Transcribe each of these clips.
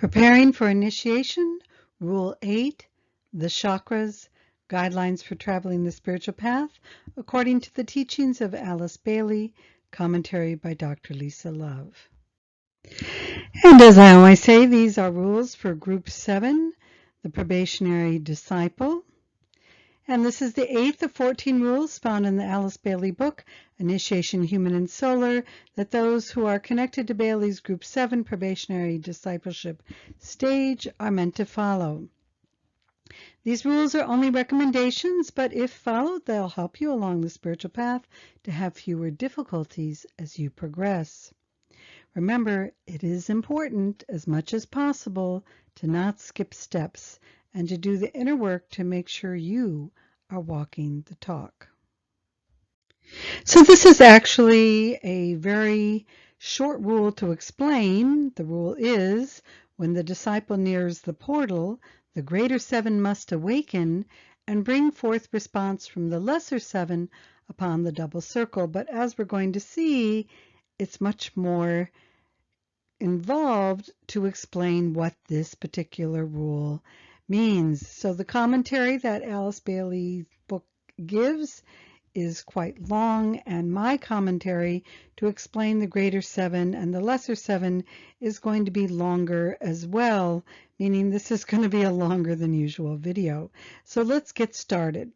Preparing for initiation, Rule 8, the Chakras, Guidelines for Traveling the Spiritual Path, according to the teachings of Alice Bailey, commentary by Dr. Lisa Love. And as I always say, these are rules for Group 7, the Probationary Disciple. And this is the 8th of 14 rules found in the Alice Bailey book, Initiation Human and Solar, that those who are connected to Bailey's Group 7 Probationary Discipleship stage are meant to follow. These rules are only recommendations, but if followed, they'll help you along the spiritual path to have fewer difficulties as you progress. Remember, it is important, as much as possible, to not skip steps and to do the inner work to make sure you are walking the talk. So this is actually a very short rule to explain. The rule is, when the disciple nears the portal, the greater seven must awaken and bring forth response from the lesser seven upon the double circle. But as we're going to see, it's much more involved to explain what this particular rule means. So the commentary that Alice Bailey's book gives is quite long, and my commentary to explain the greater seven and the lesser seven is going to be longer as well, meaning this is going to be a longer than usual video. So let's get started.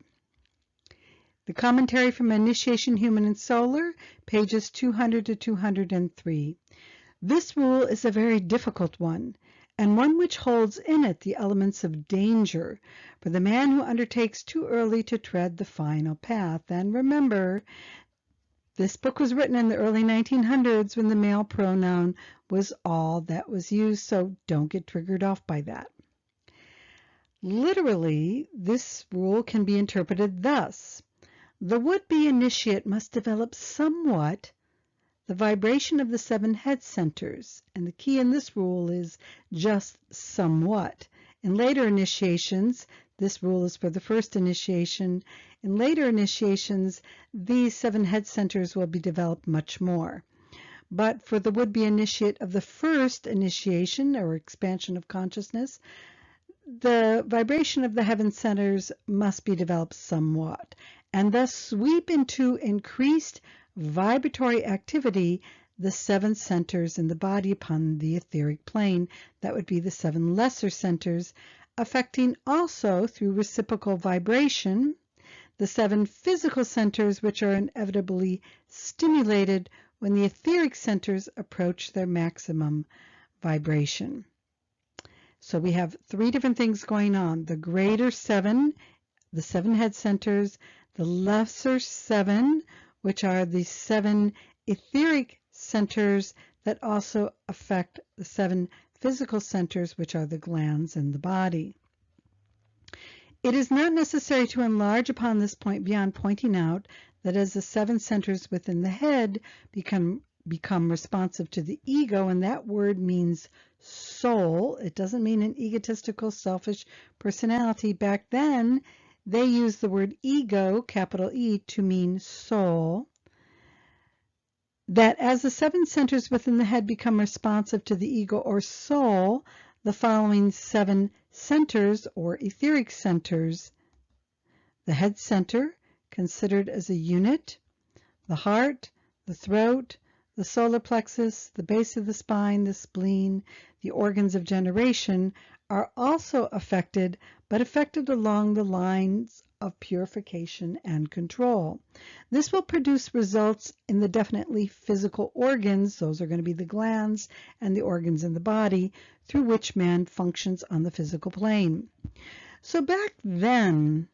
The commentary from Initiation Human and Solar, pages 200 to 203. This rule is a very difficult one, and one which holds in it the elements of danger for the man who undertakes too early to tread the final path. And remember, this book was written in the early 1900s when the male pronoun was all that was used, so don't get triggered off by that. Literally, this rule can be interpreted thus: the would-be initiate must develop somewhat the vibration of the seven head centers, and the key in this rule is just somewhat. In later initiations, this rule is for the first initiation. In later initiations, these seven head centers will be developed much more. But for the would-be initiate of the first initiation or expansion of consciousness, the vibration of the heaven centers must be developed somewhat, and thus sweep into increased vibratory activity the seven centers in the body upon the etheric plane. That would be the seven lesser centers, affecting also through reciprocal vibration the seven physical centers, which are inevitably stimulated when the etheric centers approach their maximum vibration. So we have three different things going on: the greater seven, the seven head centers, the lesser seven, which are the seven etheric centers that also affect the seven physical centers, which are the glands in the body. It is not necessary to enlarge upon this point beyond pointing out that as the seven centers within the head become responsive to the ego, and that word means soul. It doesn't mean an egotistical, selfish personality. Back then, they used the word ego, capital E, to mean soul. That as the seven centers within the head become responsive to the ego or soul, the following seven centers or etheric centers: the head center, considered as a unit, the heart, the throat, the solar plexus, the base of the spine, the spleen, the organs of generation, are also affected, but affected along the lines of purification and control. This will produce results in the definitely physical organs. Those are going to be the glands and the organs in the body through which man functions on the physical plane. So back then,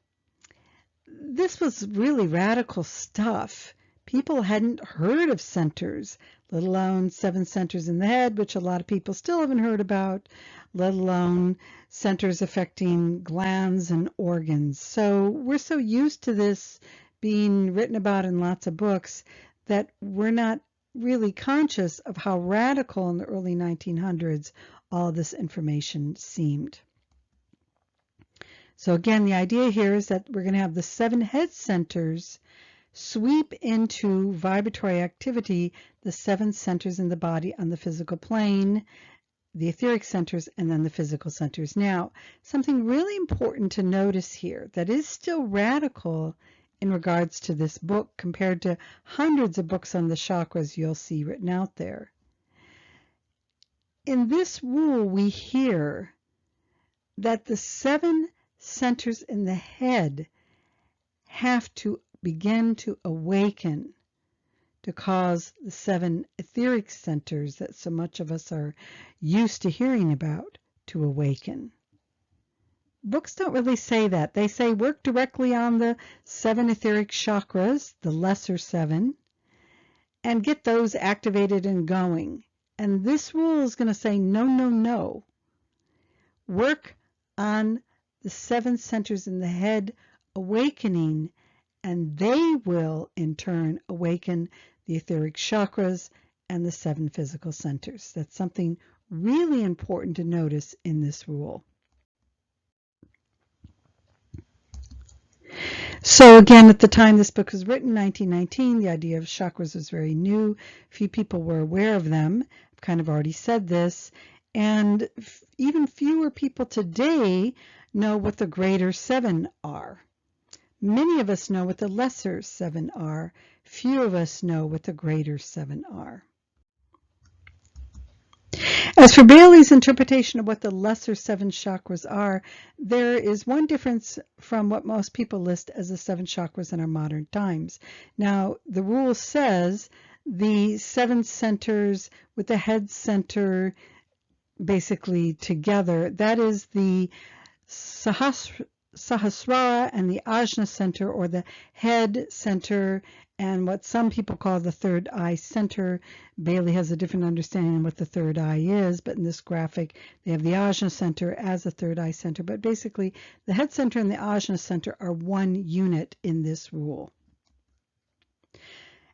this was really radical stuff. People hadn't heard of centers, let alone seven centers in the head, which a lot of people still haven't heard about, let alone centers affecting glands and organs. So we're so used to this being written about in lots of books that we're not really conscious of how radical in the early 1900s all this information seemed. So again, the idea here is that we're going to have the seven head centers sweep into vibratory activity the seven centers in the body on the physical plane, the etheric centers, and then the physical centers. Now, something really important to notice here that is still radical in regards to this book compared to hundreds of books on the chakras you'll see written out there. In this rule, we hear that the 7 centers in the head have to begin to awaken to cause the 7 etheric centers that so much of us are used to hearing about to awaken. Books don't really say that. They say work directly on the 7 etheric chakras, the lesser 7, and get those activated and going. And this rule is going to say no, no, no. Work on the 7 centers in the head awakening, and they will in turn awaken the etheric chakras and the 7 physical centers. That's something really important to notice in this rule. So again, at the time this book was written, 1919, the idea of chakras was very new. Few people were aware of them. I've kind of already said this. And even fewer people today know what the greater 7 are. Many of us know what the lesser 7 are. Few of us know what the greater 7 are. As for Bailey's interpretation of what the lesser 7 chakras are, there is one difference from what most people list as the 7 chakras in our modern times. Now, the rule says the 7 centers with the head center basically together. That is the Sahasrara and the Ajna center, or the head center, and what some people call the third eye center. Bailey has a different understanding of what the third eye is, but in this graphic they have the Ajna center as a third eye center. But basically the head center and the Ajna center are one unit in this rule.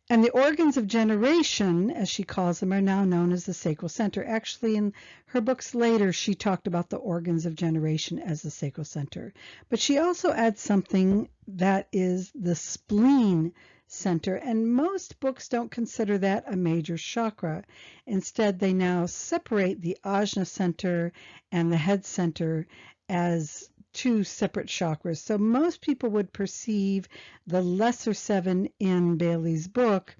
And the organs of generation, as she calls them, are now known as the sacral center. Actually, in her books later, she talked about the organs of generation as the sacral center. But she also adds something that is the spleen center, and most books don't consider that a major chakra. Instead, they now separate the Ajna center and the head center as 2 separate chakras. So most people would perceive the lesser 7 in Bailey's book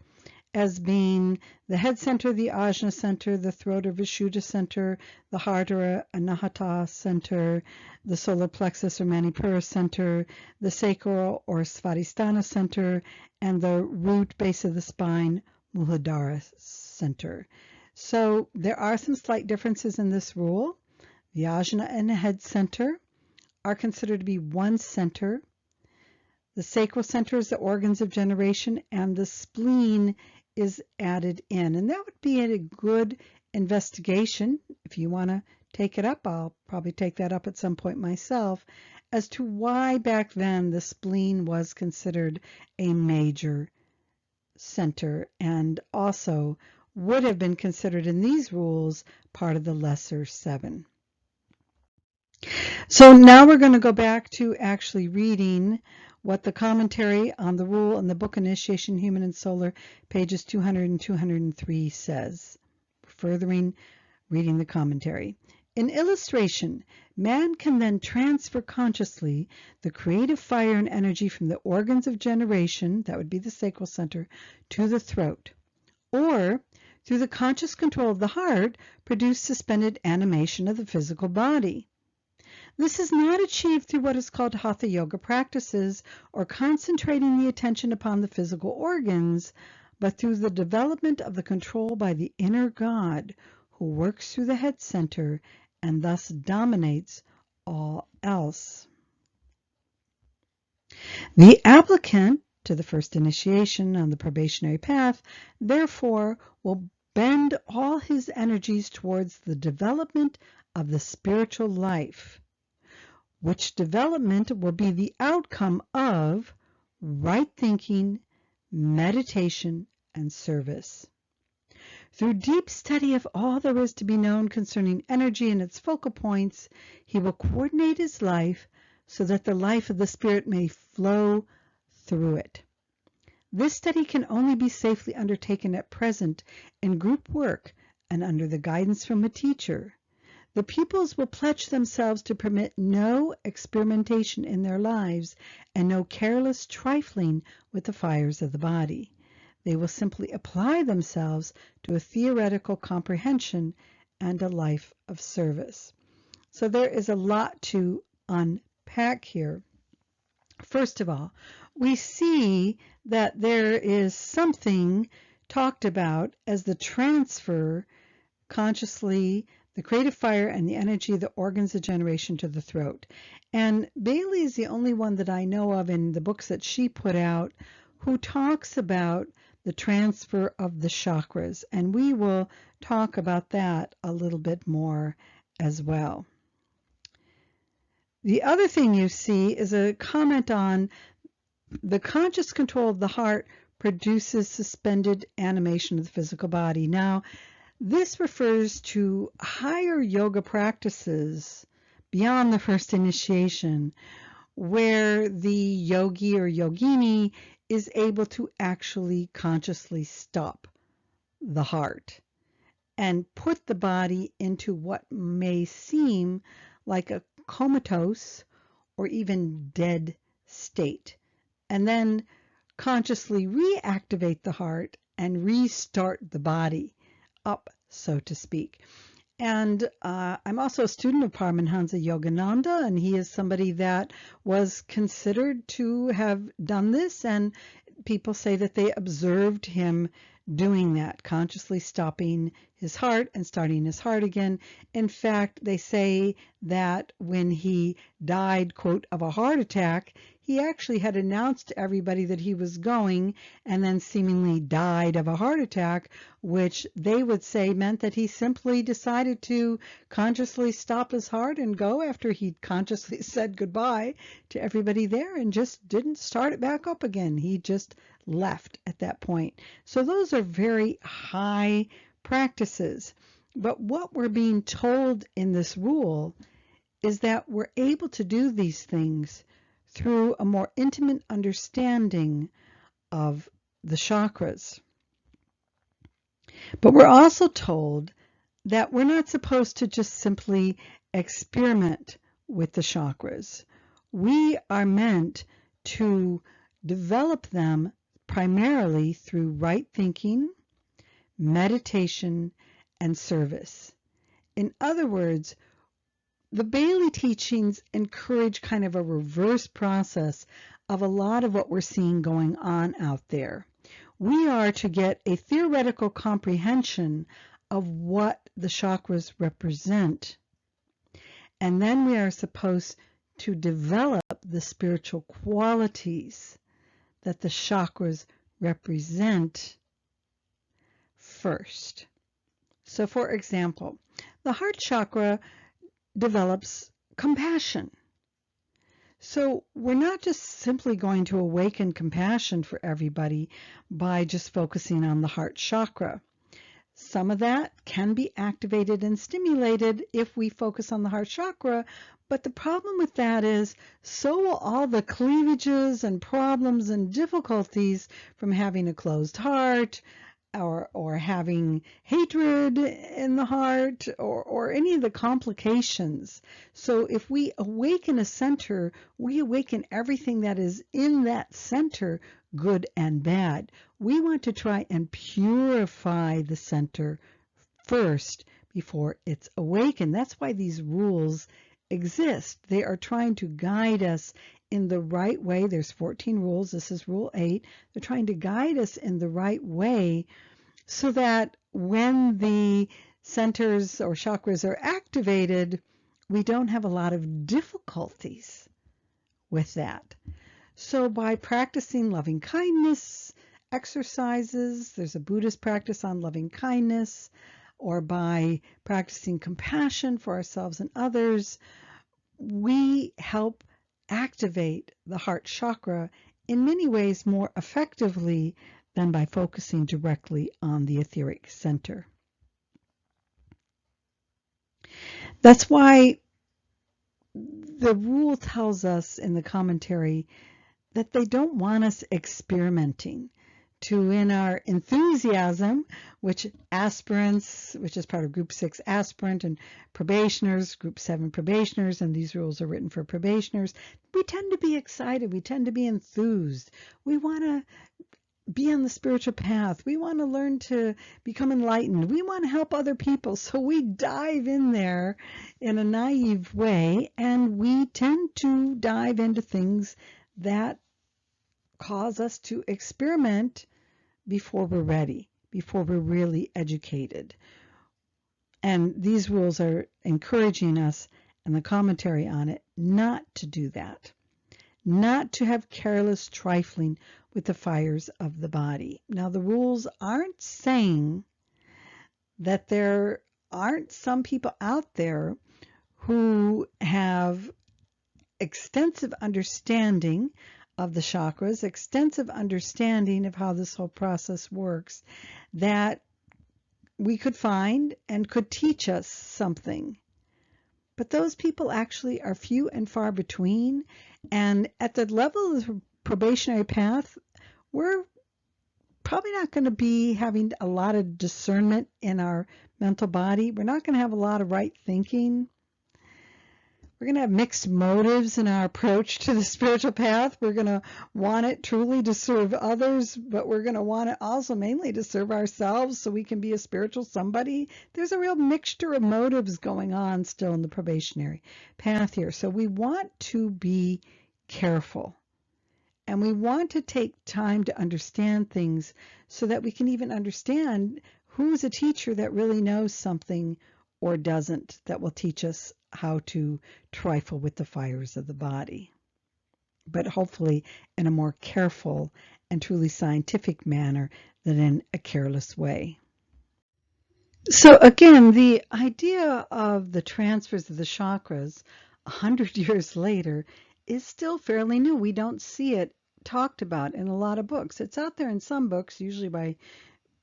as being the head center, the Ajna center, the throat or Vishuddha center, the heart or Anahata center, the solar plexus or Manipura center, the sacral or Svadhisthana center, and the root base of the spine, Muladhara center. So there are some slight differences in this rule. The Ajna and the head center are considered to be one center. The sacral center is the organs of generation, and the spleen is added in. And that would be a good investigation. If you want to take it up, I'll probably take that up at some point myself, as to why back then the spleen was considered a major center and also would have been considered in these rules part of the lesser 7. So now we're going to go back to actually reading what the commentary on the rule in the book Initiation Human and Solar, pages 200 and 203 says. Furthering reading the commentary. In illustration, man can then transfer consciously the creative fire and energy from the organs of generation, that would be the sacral center, to the throat, or through the conscious control of the heart, produce suspended animation of the physical body. This is not achieved through what is called Hatha Yoga practices or concentrating the attention upon the physical organs, but through the development of the control by the inner God who works through the head center and thus dominates all else. The applicant to the first initiation on the probationary path, therefore, will bend all his energies towards the development of the spiritual life, which development will be the outcome of right thinking, meditation, and service. Through deep study of all there is to be known concerning energy and its focal points, he will coordinate his life so that the life of the spirit may flow through it. This study can only be safely undertaken at present in group work and under the guidance from a teacher. The pupils will pledge themselves to permit no experimentation in their lives and no careless trifling with the fires of the body. They will simply apply themselves to a theoretical comprehension and a life of service. So there is a lot to unpack here. First of all, we see that there is something talked about as the transfer consciously, the creative fire and the energy of the organs of generation to the throat. And Bailey is the only one that I know of in the books that she put out who talks about the transfer of the chakras. And we will talk about that a little bit more as well. The other thing you see is a comment on the conscious control of the heart produces suspended animation of the physical body. Now, this refers to higher yoga practices beyond the first initiation, where the yogi or yogini is able to actually consciously stop the heart and put the body into what may seem like a comatose or even dead state, and then consciously reactivate the heart and restart the body up, so to speak. And I'm also a student of Paramahansa Yogananda, and he is somebody that was considered to have done this, and people say that they observed him doing that, consciously stopping his heart and starting his heart again. In fact, they say that when he died, quote, of a heart attack, he actually had announced to everybody that he was going and then seemingly died of a heart attack, which they would say meant that he simply decided to consciously stop his heart and go after he'd consciously said goodbye to everybody there and just didn't start it back up again. He just left at that point. So those are very high practices. But what we're being told in this rule is that we're able to do these things through a more intimate understanding of the chakras. But we're also told that we're not supposed to just simply experiment with the chakras. We are meant to develop them primarily through right thinking, meditation, and service. In other words, the Bailey teachings encourage kind of a reverse process of a lot of what we're seeing going on out there. We are to get a theoretical comprehension of what the chakras represent, and then we are supposed to develop the spiritual qualities that the chakras represent first. So, for example, the heart chakra develops compassion. So we're not just simply going to awaken compassion for everybody by just focusing on the heart chakra. Some of that can be activated and stimulated if we focus on the heart chakra, but the problem with that is so will all the cleavages and problems and difficulties from having a closed heart, or having hatred in the heart, or any of the complications. So if we awaken a center, we awaken everything that is in that center, good and bad. We want to try and purify the center first before it's awakened. That's why these rules exist. They are trying to guide us in the right way. There's 14 rules. This is rule 8. They're trying to guide us in the right way so that when the centers or chakras are activated, we don't have a lot of difficulties with that. So by practicing loving kindness exercises, there's a Buddhist practice on loving kindness, or by practicing compassion for ourselves and others, we help activate the heart chakra in many ways more effectively than by focusing directly on the etheric center. That's why the rule tells us in the commentary that they don't want us experimenting, in our enthusiasm, which aspirants, which is part of Group 6 aspirant, and probationers, Group 7 probationers, and these rules are written for probationers, we tend to be excited. We tend to be enthused. We want to be on the spiritual path. We want to learn to become enlightened. We want to help other people. So we dive in there in a naive way, and we tend to dive into things that cause us to experiment before we're ready, before we're really educated. And these rules are encouraging us, and the commentary on it, not to do that, not to have careless trifling with the fires of the body. Now, the rules aren't saying that there aren't some people out there who have extensive understanding of the chakras, extensive understanding of how this whole process works, that we could find and could teach us something. But those people actually are few and far between. And at the level of the probationary path, we're probably not going to be having a lot of discernment in our mental body. We're not going to have a lot of right thinking. We're going to have mixed motives in our approach to the spiritual path. We're going to want it truly to serve others, but we're going to want it also mainly to serve ourselves so we can be a spiritual somebody. There's a real mixture of motives going on still in the probationary path here. So we want to be careful. And we want to take time to understand things so that we can even understand who's a teacher that really knows something or doesn't, that will teach us how to trifle with the fires of the body, but hopefully in a more careful and truly scientific manner than in a careless way. So again, the idea of the transfers of the chakras 100 years later is still fairly new. We don't see it talked about in a lot of books. It's out there in some books, usually by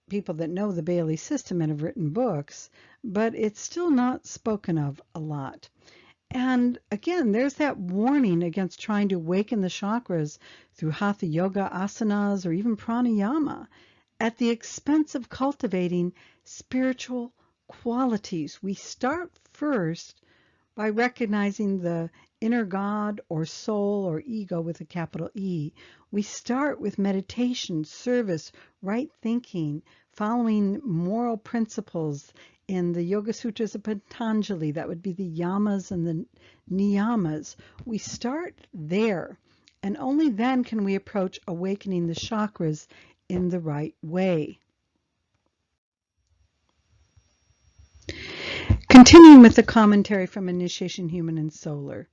people that know the Bailey system and have written books, but it's still not spoken of a lot. And again, there's that warning against trying to awaken the chakras through hatha yoga asanas or even pranayama at the expense of cultivating spiritual qualities. We start first by recognizing the inner God or soul or ego with a capital E. We start with meditation, service, right thinking, following moral principles in the Yoga Sutras of Patanjali. That would be the yamas and the niyamas. We start there, and only then can we approach awakening the chakras in the right way. Continuing with the commentary from Initiation Human and Solar.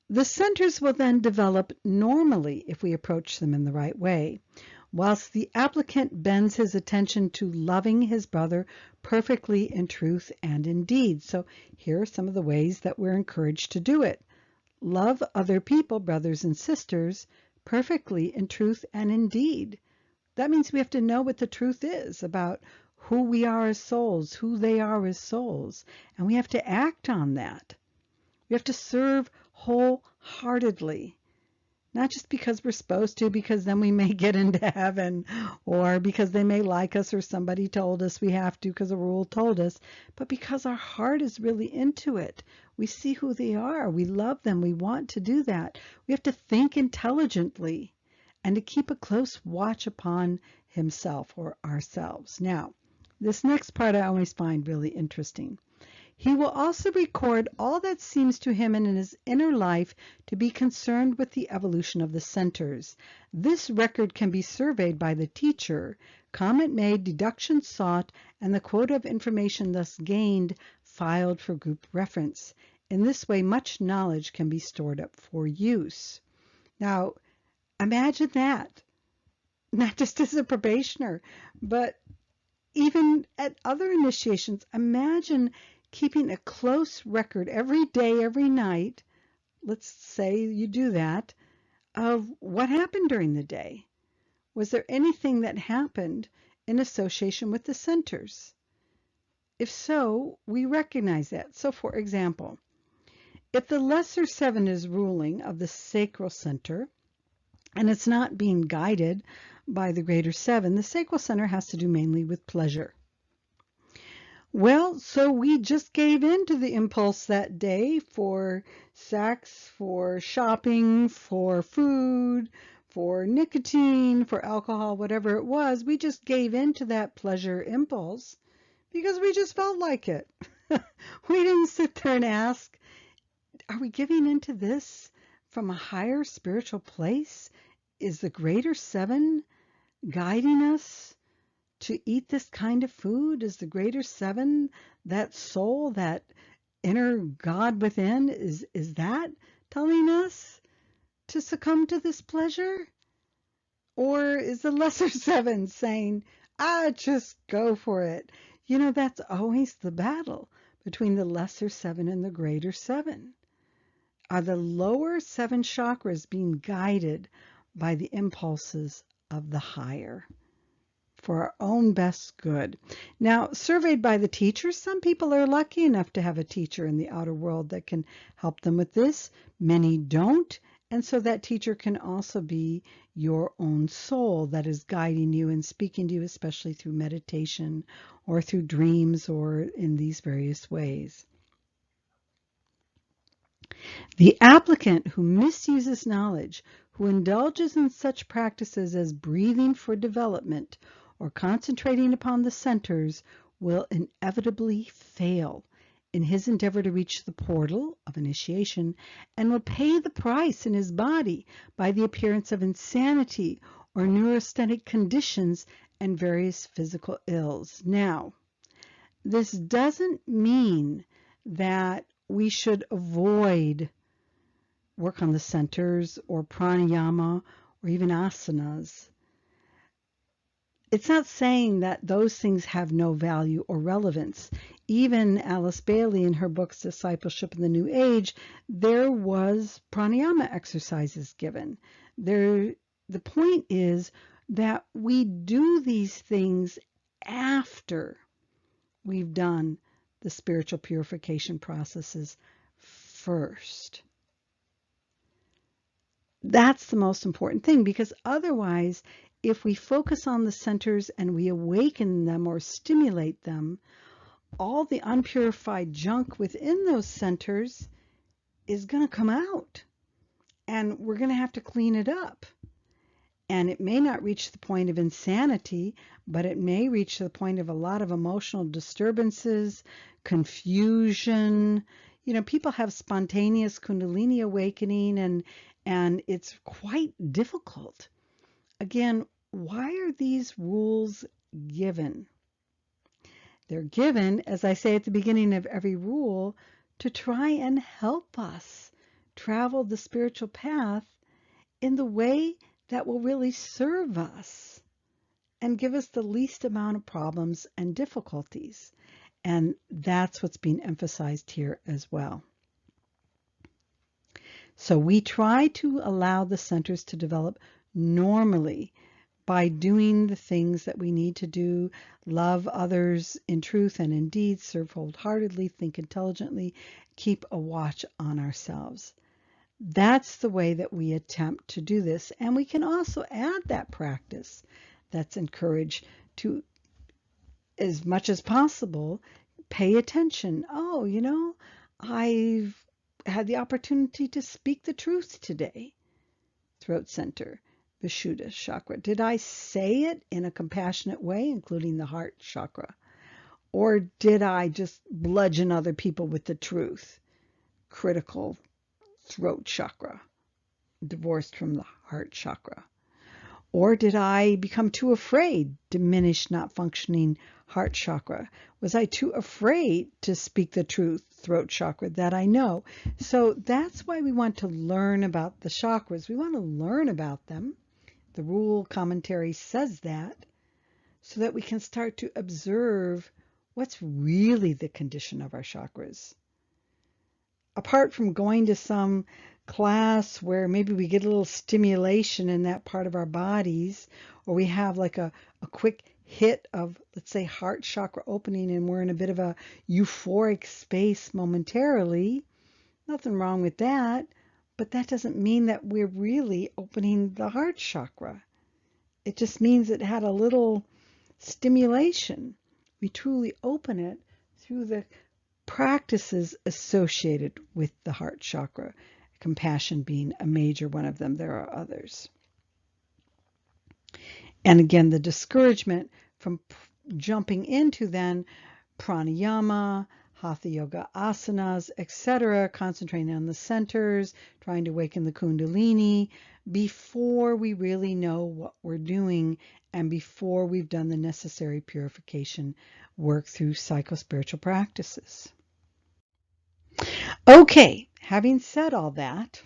The centers will then develop normally if we approach them in the right way, whilst the applicant bends his attention to loving his brother perfectly in truth and in deed. So here are some of the ways that we're encouraged to do it. Love other people, brothers and sisters, perfectly in truth and in deed. That means we have to know what the truth is about who we are as souls, who they are as souls, and we have to act on that. We have to serve wholeheartedly, not just because we're supposed to, because then we may get into heaven, or because they may like us, or somebody told us we have to because a rule told us, but because our heart is really into it. We see who they are. We love them. We want to do that. We have to think intelligently and to keep a close watch upon himself or ourselves. Now, this next part I always find really interesting. He will also record all that seems to him in his inner life to be concerned with the evolution of the centers. This record can be surveyed by the teacher, comment made, deduction sought, and the quota of information thus gained filed for group reference. In this way, much knowledge can be stored up for use. Now, imagine that, not just as a probationer, but even at other initiations. Imagine keeping a close record every day, every night, let's say you do that, of what happened during the day. Was there anything that happened in association with the centers? If so, we recognize that. So for example, if the lesser seven is ruling of the sacral center, and it's not being guided by the greater seven. The sacral center has to do mainly with pleasure. Well, so we just gave in to the impulse that day for sex, for shopping, for food, for nicotine, for alcohol, whatever it was. We just gave in to that pleasure impulse because we just felt like it. We didn't sit there and ask, are we giving into this from a higher spiritual place? Is the greater seven guiding us to eat this kind of food? Is the greater seven, that soul, that inner God within, is that telling us to succumb to this pleasure? Or is the lesser seven saying, just go for it? That's always the battle between the lesser seven and the greater seven. Are the lower seven chakras being guided by the impulses of the higher for our own best good? Now, surveyed by the teachers, some people are lucky enough to have a teacher in the outer world that can help them with this. Many don't. And so that teacher can also be your own soul that is guiding you and speaking to you, especially through meditation or through dreams or in these various ways. The applicant who misuses knowledge, who indulges in such practices as breathing for development or concentrating upon the centers, will inevitably fail in his endeavor to reach the portal of initiation and will pay the price in his body by the appearance of insanity or neurasthenic conditions and various physical ills. Now, this doesn't mean that we should avoid work on the centers or pranayama or even asanas. It's not saying that those things have no value or relevance. Even Alice Bailey, in her books Discipleship in the New Age, there was pranayama exercises given. The point is that we do these things after we've done the spiritual purification processes first. That's the most important thing, because otherwise, if we focus on the centers and we awaken them or stimulate them, all the unpurified junk within those centers is going to come out, and we're going to have to clean it up. And it may not reach the point of insanity, but it may reach the point of a lot of emotional disturbances, confusion. People have spontaneous Kundalini awakening, and it's quite difficult. Again, why are these rules given? They're given, as I say at the beginning of every rule, to try and help us travel the spiritual path in the way that will really serve us and give us the least amount of problems and difficulties. And that's what's being emphasized here as well. So we try to allow the centers to develop normally by doing the things that we need to do: love others in truth and in deed, serve wholeheartedly, think intelligently, keep a watch on ourselves. That's the way that we attempt to do this. And we can also add that practice that's encouraged to, as much as possible, pay attention. I've had the opportunity to speak the truth today. Throat center, Vishuddha chakra. Did I say it in a compassionate way, including the heart chakra? Or did I just bludgeon other people with the truth? Critical throat chakra, divorced from the heart chakra. Or did I become too afraid? Diminished, not functioning heart chakra. Was I too afraid to speak the truth? Throat chakra, that I know. So that's why we want to learn about the chakras. We want to learn about them. The rule commentary says that, so that we can start to observe what's really the condition of our chakras. Apart from going to some class where maybe we get a little stimulation in that part of our bodies, or we have like a quick hit of, let's say, heart chakra opening, and we're in a bit of a euphoric space momentarily, nothing wrong with that, but that doesn't mean that we're really opening the heart chakra. It just means it had a little stimulation. We truly open it through the practices associated with the heart chakra, compassion being a major one of them. There are others. And again, the discouragement from jumping into then pranayama, hatha yoga asanas, etc., concentrating on the centers, trying to awaken the kundalini before we really know what we're doing and before we've done the necessary purification work through psychospiritual practices. Okay, having said all that,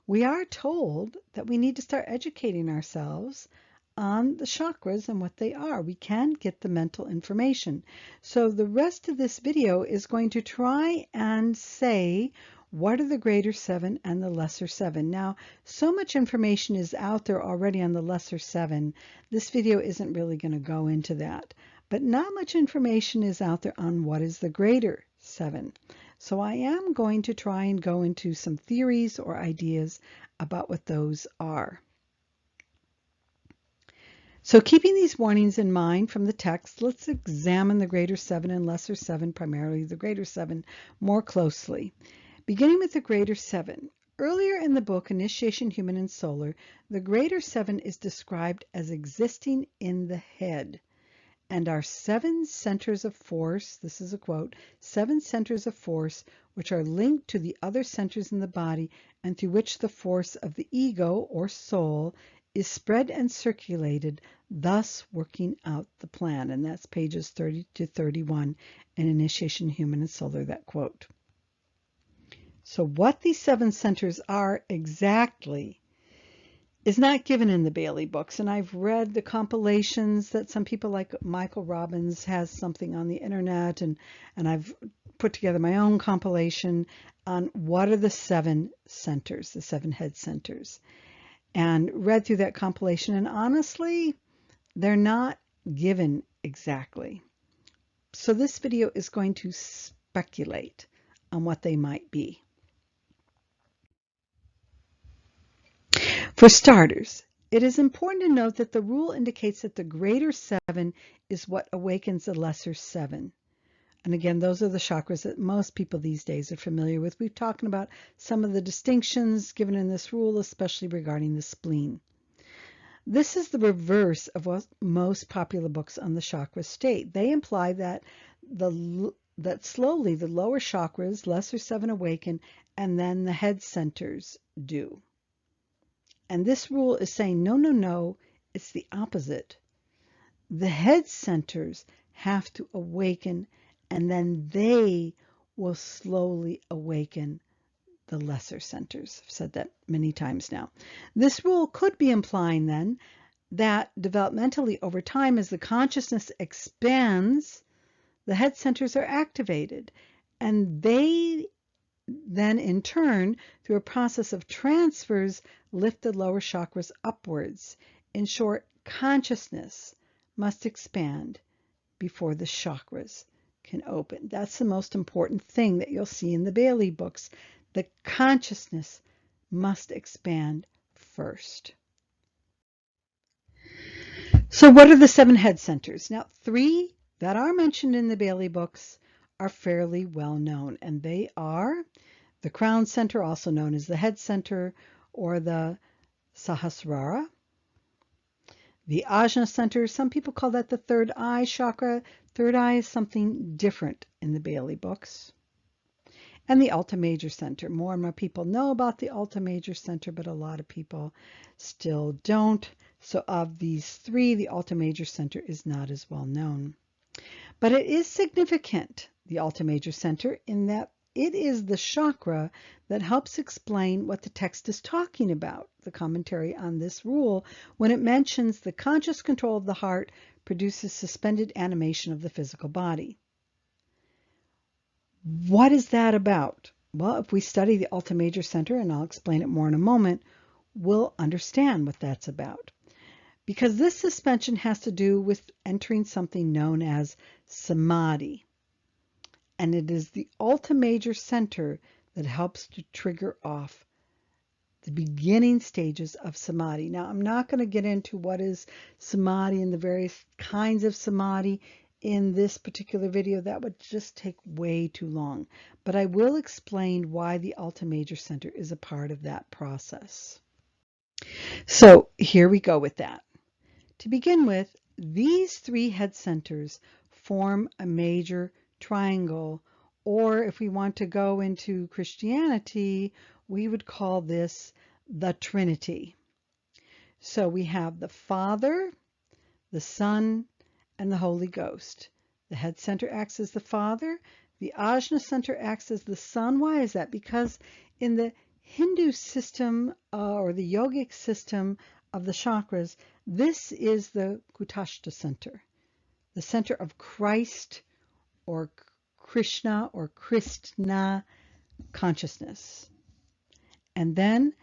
we are told that we need to start educating ourselves on the chakras and what they are. We can get the mental information. So the rest of this video is going to try and say what are the greater seven and the lesser seven. Now, so much information is out there already on the lesser seven. This video isn't really going to go into that. But not much information is out there on what is the greater seven. So I am going to try and go into some theories or ideas about what those are. So keeping these warnings in mind from the text, let's examine the greater seven and lesser seven, primarily the greater seven, more closely. Beginning with the greater seven. Earlier in the book, Initiation Human and Solar, the greater seven is described as existing in the head. And our seven centers of force, this is a quote, seven centers of force which are linked to the other centers in the body and through which the force of the ego or soul is spread and circulated, thus working out the plan. And that's pages 30 to 31 in Initiation Human and Solar, that quote. So what these seven centers are exactly is not given in the Bailey books, and I've read the compilations that some people like Michael Robbins has something on the internet, and I've put together my own compilation on what are the seven centers, the seven head centers, and read through that compilation, and honestly, they're not given exactly. So this video is going to speculate on what they might be. For starters, it is important to note that the rule indicates that the greater seven is what awakens the lesser seven. And again, those are the chakras that most people these days are familiar with. We've talked about some of the distinctions given in this rule, especially regarding the spleen. This is the reverse of what most popular books on the chakras state. They imply that slowly the lower chakras, lesser seven, awaken, and then the head centers do. And this rule is saying, no, no, no, it's the opposite. The head centers have to awaken, and then they will slowly awaken the lesser centers. I've said that many times now. This rule could be implying then that developmentally over time, as the consciousness expands, the head centers are activated, and they then in turn, through a process of transfers, lift the lower chakras upwards. In short, consciousness must expand before the chakras can open. That's the most important thing that you'll see in the Bailey books. The consciousness must expand first. So what are the seven head centers? Now, three that are mentioned in the Bailey books are fairly well known, and they are the crown center, also known as the head center, or the Sahasrara. The Ajna center, some people call that the third eye chakra. Third eye is something different in the Bailey books. And the Alta Major center. More and more people know about the Alta Major center, but a lot of people still don't. So of these three, the Alta Major center is not as well known. But it is significant, the Alta Major center, in that it is the chakra that helps explain what the text is talking about, the commentary on this rule, when it mentions the conscious control of the heart produces suspended animation of the physical body. What is that about? Well, if we study the Alta Major center, and I'll explain it more in a moment, we'll understand what that's about. Because this suspension has to do with entering something known as samadhi. And it is the Alta Major center that helps to trigger off the beginning stages of samadhi. Now, I'm not going to get into what is samadhi and the various kinds of samadhi in this particular video. That would just take way too long. But I will explain why the Alta Major Center is a part of that process. So here we go with that. To begin with, these three head centers form a major triangle, or if we want to go into Christianity, we would call this the Trinity. So we have the Father, the Son, and the Holy Ghost. The head center acts as the Father. The Ajna center acts as the Son. Why is that? Because in the Hindu system or the yogic system of the chakras, this is the Kutashta center, the center of Christ or Krishna or Krishna consciousness. And then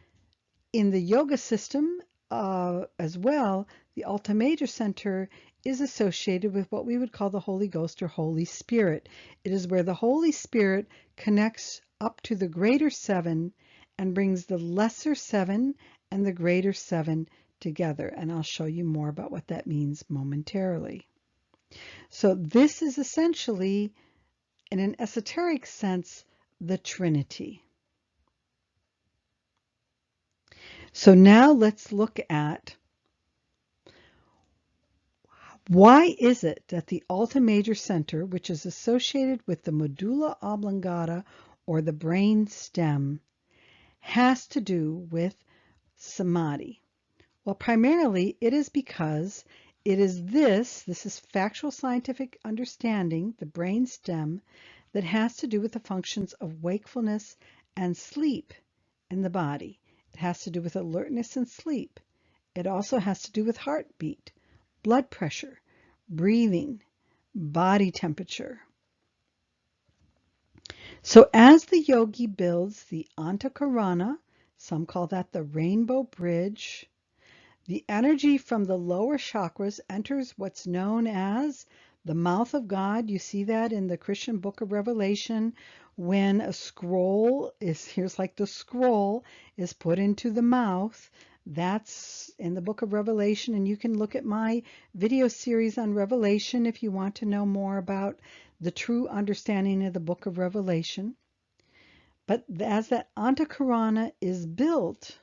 in the yoga system as well, the Alta Major Center is associated with what we would call the Holy Ghost or Holy Spirit. It is where the Holy Spirit connects up to the greater seven and brings the lesser seven and the greater seven together. And I'll show you more about what that means momentarily. So this is essentially, in an esoteric sense, the Trinity. So now let's look at why is it that the Alta Major Center, which is associated with the medulla oblongata or the brain stem, has to do with samadhi? Well, primarily it is because it is this is factual scientific understanding, the brain stem, that has to do with the functions of wakefulness and sleep in the body. It has to do with alertness and sleep. It also has to do with heartbeat, blood pressure, breathing, body temperature. So as the yogi builds the Antakarana, some call that the rainbow bridge, the energy from the lower chakras enters what's known as the mouth of God. You see that in the Christian book of Revelation when a scroll is, here's like the scroll is put into the mouth. That's in the book of Revelation, and you can look at my video series on Revelation if you want to know more about the true understanding of the book of Revelation. But as that Antakarana is built,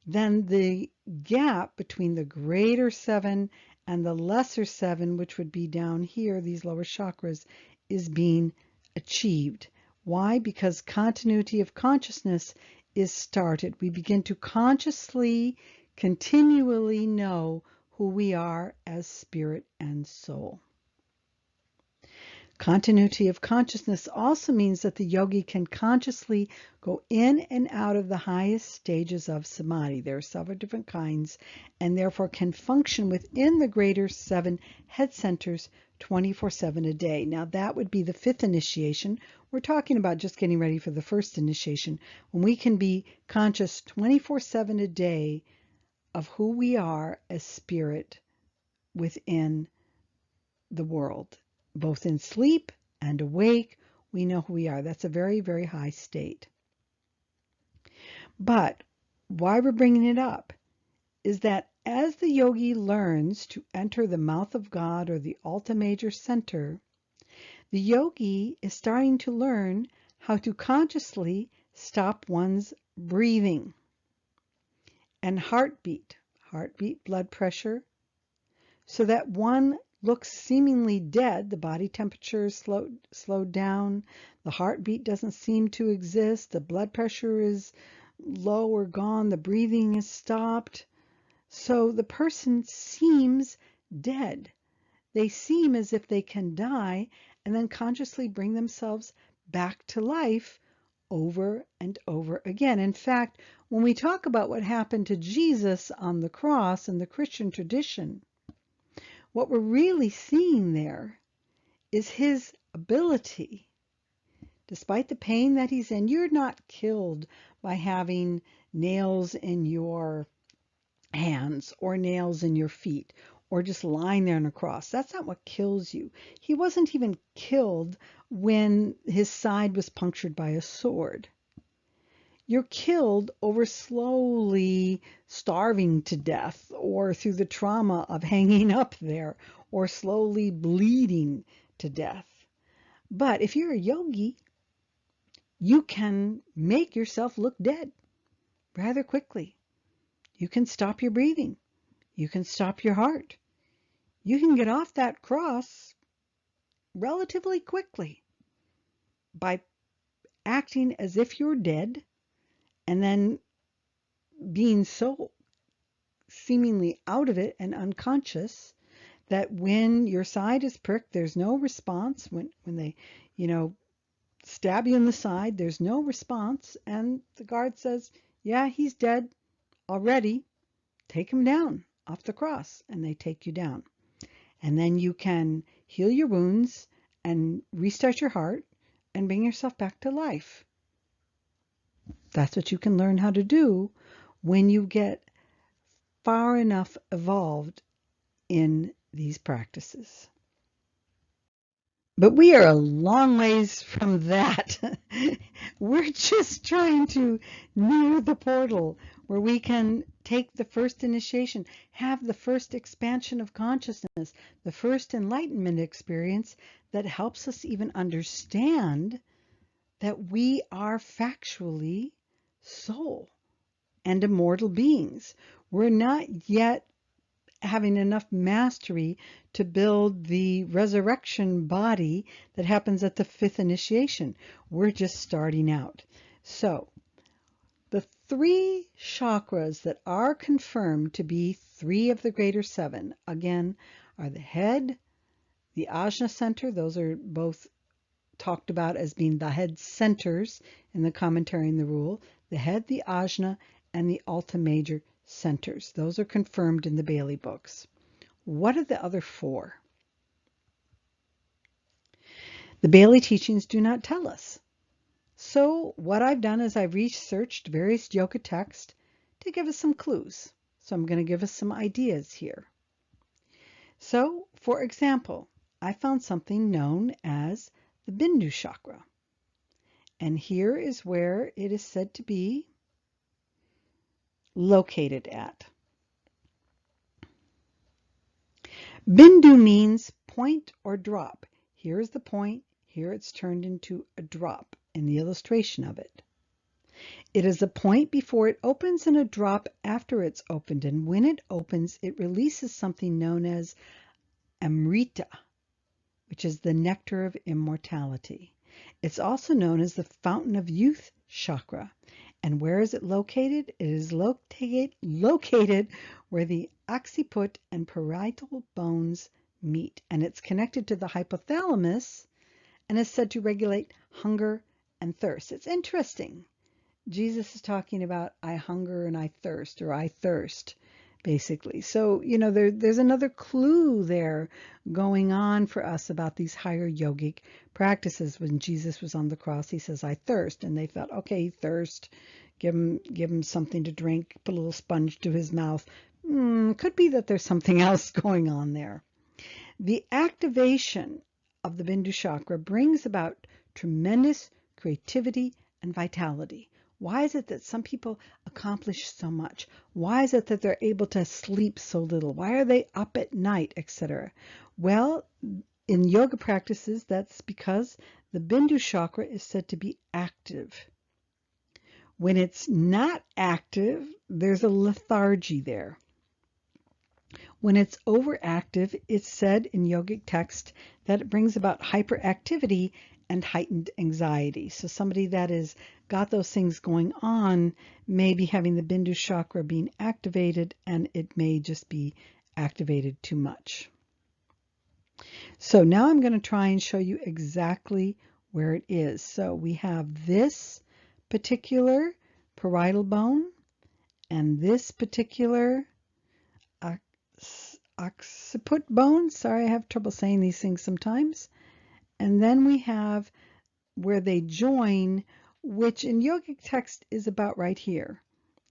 then the gap between the greater seven and the lesser seven, which would be down here, these lower chakras, is being achieved. Why? Because continuity of consciousness is started. We begin to consciously, continually know who we are as spirit and soul. Continuity of consciousness also means that the yogi can consciously go in and out of the highest stages of samadhi. There are several different kinds, and therefore can function within the greater seven head centers 24/7 a day. Now that would be the fifth initiation. We're talking about just getting ready for the first initiation, when we can be conscious 24/7 a day of who we are as spirit within the world. Both in sleep and awake, we know who we are. That's a very, very high state. But why we're bringing it up is that as the yogi learns to enter the mouth of God or the Alta Major Center, the yogi is starting to learn how to consciously stop one's breathing and heartbeat, blood pressure, so that one looks seemingly dead. The body temperature is slowed down. The heartbeat doesn't seem to exist. The blood pressure is low or gone. The breathing is stopped. So the person seems dead. They seem as if they can die and then consciously bring themselves back to life over and over again. In fact, when we talk about what happened to Jesus on the cross in the Christian tradition, what we're really seeing there is his ability, despite the pain that he's in. You're not killed by having nails in your hands or nails in your feet or just lying there on a cross. That's not what kills you. He wasn't even killed when his side was punctured by a sword. you're killed over slowly starving to death, or through the trauma of hanging up there, or slowly bleeding to death. But if you're a yogi, you can make yourself look dead rather quickly. You can stop your breathing. You can stop your heart. You can get off that cross relatively quickly by acting as if you're dead, and then being so seemingly out of it and unconscious that when your side is pricked, there's no response. When they, stab you in the side, there's no response, and the guard says, yeah, he's dead already. Take him down off the cross, and they take you down. And then you can heal your wounds and restart your heart and bring yourself back to life. That's what you can learn how to do when you get far enough evolved in these practices. But we are a long ways from that. We're just trying to near the portal where we can take the first initiation, have the first expansion of consciousness, the first enlightenment experience that helps us even understand that we are factually soul and immortal beings. We're not yet having enough mastery to build the resurrection body that happens at the fifth initiation. We're just starting out. So the 3 chakras that are confirmed to be 3 of the greater 7, again, are the head, the ajna center. Those are both talked about as being the head centers in the commentary and the rule. The head, the ajna, and the alta major centers. Those are confirmed in the Bailey books. What are the other 4? The Bailey teachings do not tell us. So what I've done is I've researched various yoga texts to give us some clues. So I'm going to give us some ideas here. So, for example, I found something known as the Bindu chakra. And here is where it is said to be located at. Bindu means point or drop. Here is the point. Here it's turned into a drop in the illustration of it. It is a point before it opens and a drop after it's opened. And when it opens, it releases something known as amrita, which is the nectar of immortality. It's also known as the fountain of youth chakra. And where is it located? It is located where the occiput and parietal bones meet. And it's connected to the hypothalamus and is said to regulate hunger and thirst. It's interesting. Jesus is talking about I hunger and I thirst, or I thirst, basically. So, there's another clue there going on for us about these higher yogic practices. When Jesus was on the cross, he says, I thirst. And they thought, okay, thirst, give him something to drink, put a little sponge to his mouth. Could be that there's something else going on there. The activation of the Bindu chakra brings about tremendous creativity and vitality. Why is it that some people accomplish so much? Why is it that they're able to sleep so little? Why are they up at night, etc.? Well, in yoga practices, that's because the Bindu chakra is said to be active. When it's not active, there's a lethargy there. When it's overactive, it's said in yogic text that it brings about hyperactivity and heightened anxiety. So somebody that has got those things going on may be having the Bindu chakra being activated, and it may just be activated too much. So now I'm going to try and show you exactly where it is. So we have this particular parietal bone and this particular occiput bone. Sorry, I have trouble saying these things sometimes. And then we have where they join, which in yogic text is about right here.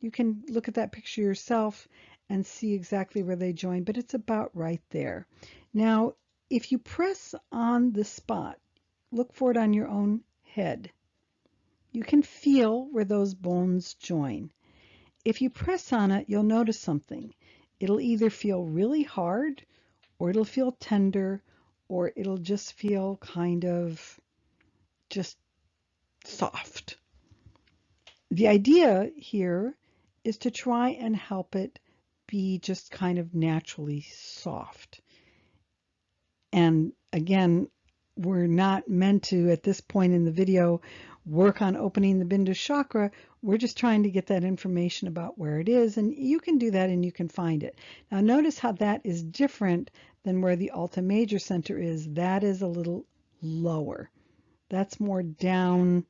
You can look at that picture yourself and see exactly where they join, but it's about right there. Now, if you press on the spot, look for it on your own head. you can feel where those bones join. If you press on it, you'll notice something. It'll either feel really hard, or it'll feel tender, or it'll just feel kind of just soft. The idea here is to try and help it be just kind of naturally soft. And again, we're not meant to, at this point in the video, work on opening the Bindu chakra. We're just trying to get that information about where it is, and you can do that and you can find it. Now notice how that is different than where the Alta Major Center is. That is a little lower. That's more down,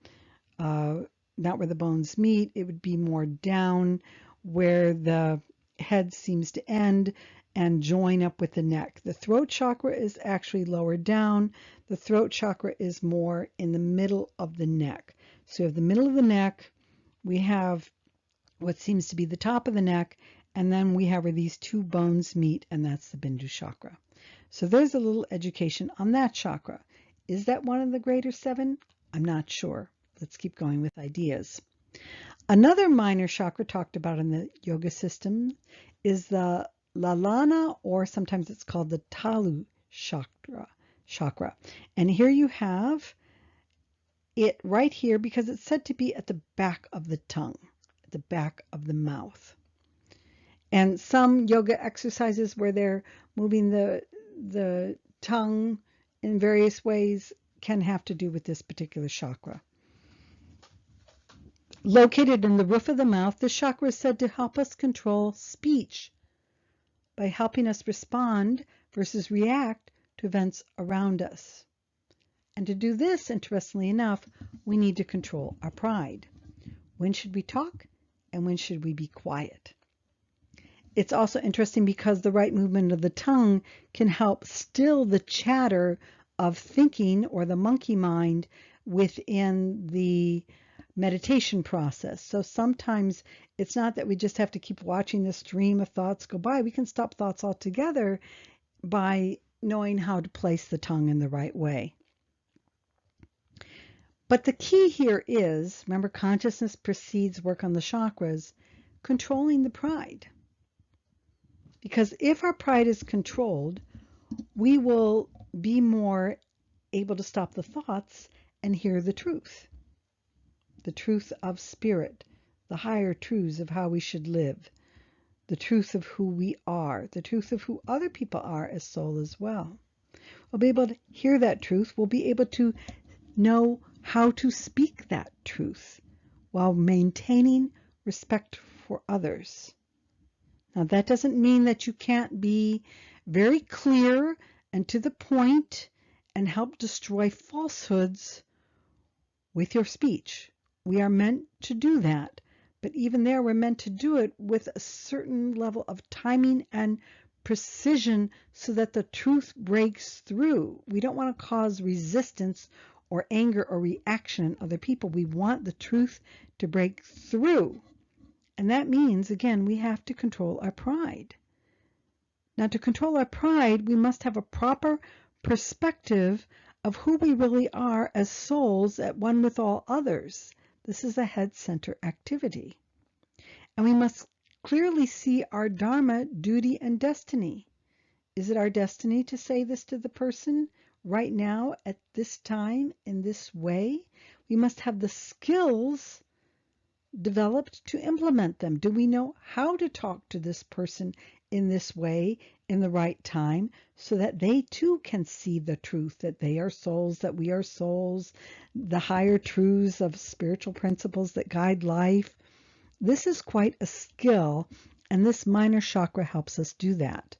not where the bones meet. It would be more down where the head seems to end and join up with the neck. The throat chakra is actually lower down. The throat chakra is more in the middle of the neck. So you have the middle of the neck, we have what seems to be the top of the neck, and then we have where these two bones meet, and that's the Bindu chakra. So there's a little education on that chakra. Is that one of the greater seven? I'm not sure. Let's keep going with ideas. Another minor chakra talked about in the yoga system is the Lalana, or sometimes it's called the Talu chakra. And here you have it right here because it's said to be at the back of the tongue, at the back of the mouth. And some yoga exercises where they're moving the tongue in various ways can have to do with this particular chakra. Located in the roof of the mouth, the chakra is said to help us control speech by helping us respond versus react to events around us. And to do this, interestingly enough, we need to control our pride. When should we talk and when should we be quiet? It's also interesting because the right movement of the tongue can help still the chatter of thinking or the monkey mind within the meditation process. So sometimes it's not that we just have to keep watching the stream of thoughts go by. We can stop thoughts altogether by knowing how to place the tongue in the right way. But the key here is, remember, consciousness precedes work on the chakras, controlling the pride. Because if our pride is controlled, we will be more able to stop the thoughts and hear the truth of spirit, the higher truths of how we should live, the truth of who we are, the truth of who other people are as soul as well. We'll be able to hear that truth. We'll be able to know how to speak that truth while maintaining respect for others. Now, that doesn't mean that you can't be very clear and to the point and help destroy falsehoods with your speech. We are meant to do that, but even there, we're meant to do it with a certain level of timing and precision so that the truth breaks through. We don't want to cause resistance or anger or reaction in other people. We want the truth to break through. And that means, again, we have to control our pride. Now, to control our pride, we must have a proper perspective of who we really are as souls at one with all others. This is a head center activity. And we must clearly see our dharma, duty, and destiny. Is it our destiny to say this to the person right now at this time in this way? We must have the skills developed to implement them. Do we know how to talk to this person in this way in the right time so that they too can see the truth that they are souls, that we are souls, the higher truths of spiritual principles that guide life? This is quite a skill, and this minor chakra helps us do that.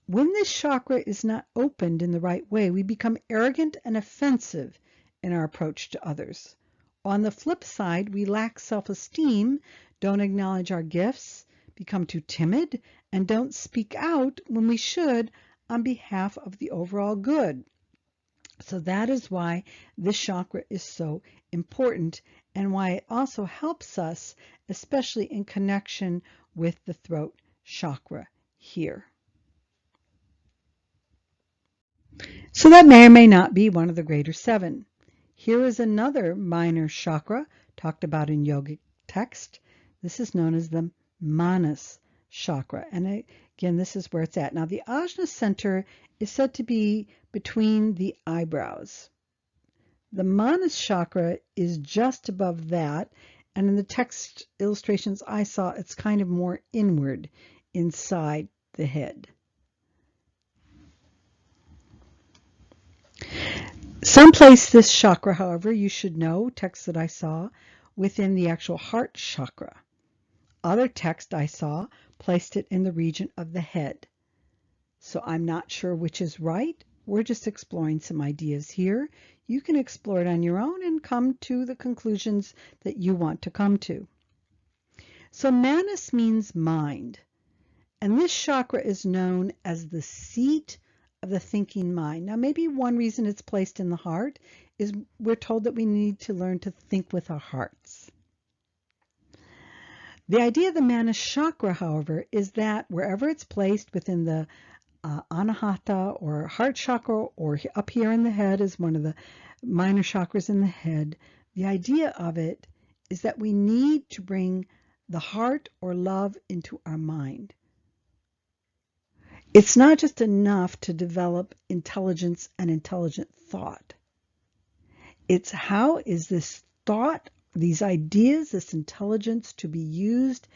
When this chakra is not opened in the right way, we become arrogant and offensive in our approach to others. On the flip side, we lack self-esteem, don't acknowledge our gifts, become too timid, and don't speak out when we should on behalf of the overall good. So that is why this chakra is so important and why it also helps us, especially in connection with the throat chakra here. So that may or may not be one of the greater seven. Here is another minor chakra talked about in yogic text. This is known as the Manas chakra. And again, this is where it's at. Now, the Ajna center is said to be between the eyebrows. The Manas chakra is just above that. And in the text illustrations I saw, it's kind of more inward inside the head. Someplace this chakra, however, you should know, text that I saw, within the actual heart chakra. Other text I saw placed it in the region of the head. So I'm not sure which is right. We're just exploring some ideas here. You can explore it on your own and come to the conclusions that you want to come to. So Manas means mind. And this chakra is known as the seat of the thinking mind. Now, maybe one reason it's placed in the heart is we're told that we need to learn to think with our hearts. The idea of the Manas chakra, however, is that wherever it's placed within the Anahata or heart chakra, or up here in the head is one of the minor chakras in the head, the idea of it is that we need to bring the heart or love into our mind. It's not just enough to develop intelligence and intelligent thought. It's how is this thought, these ideas, this intelligence to be used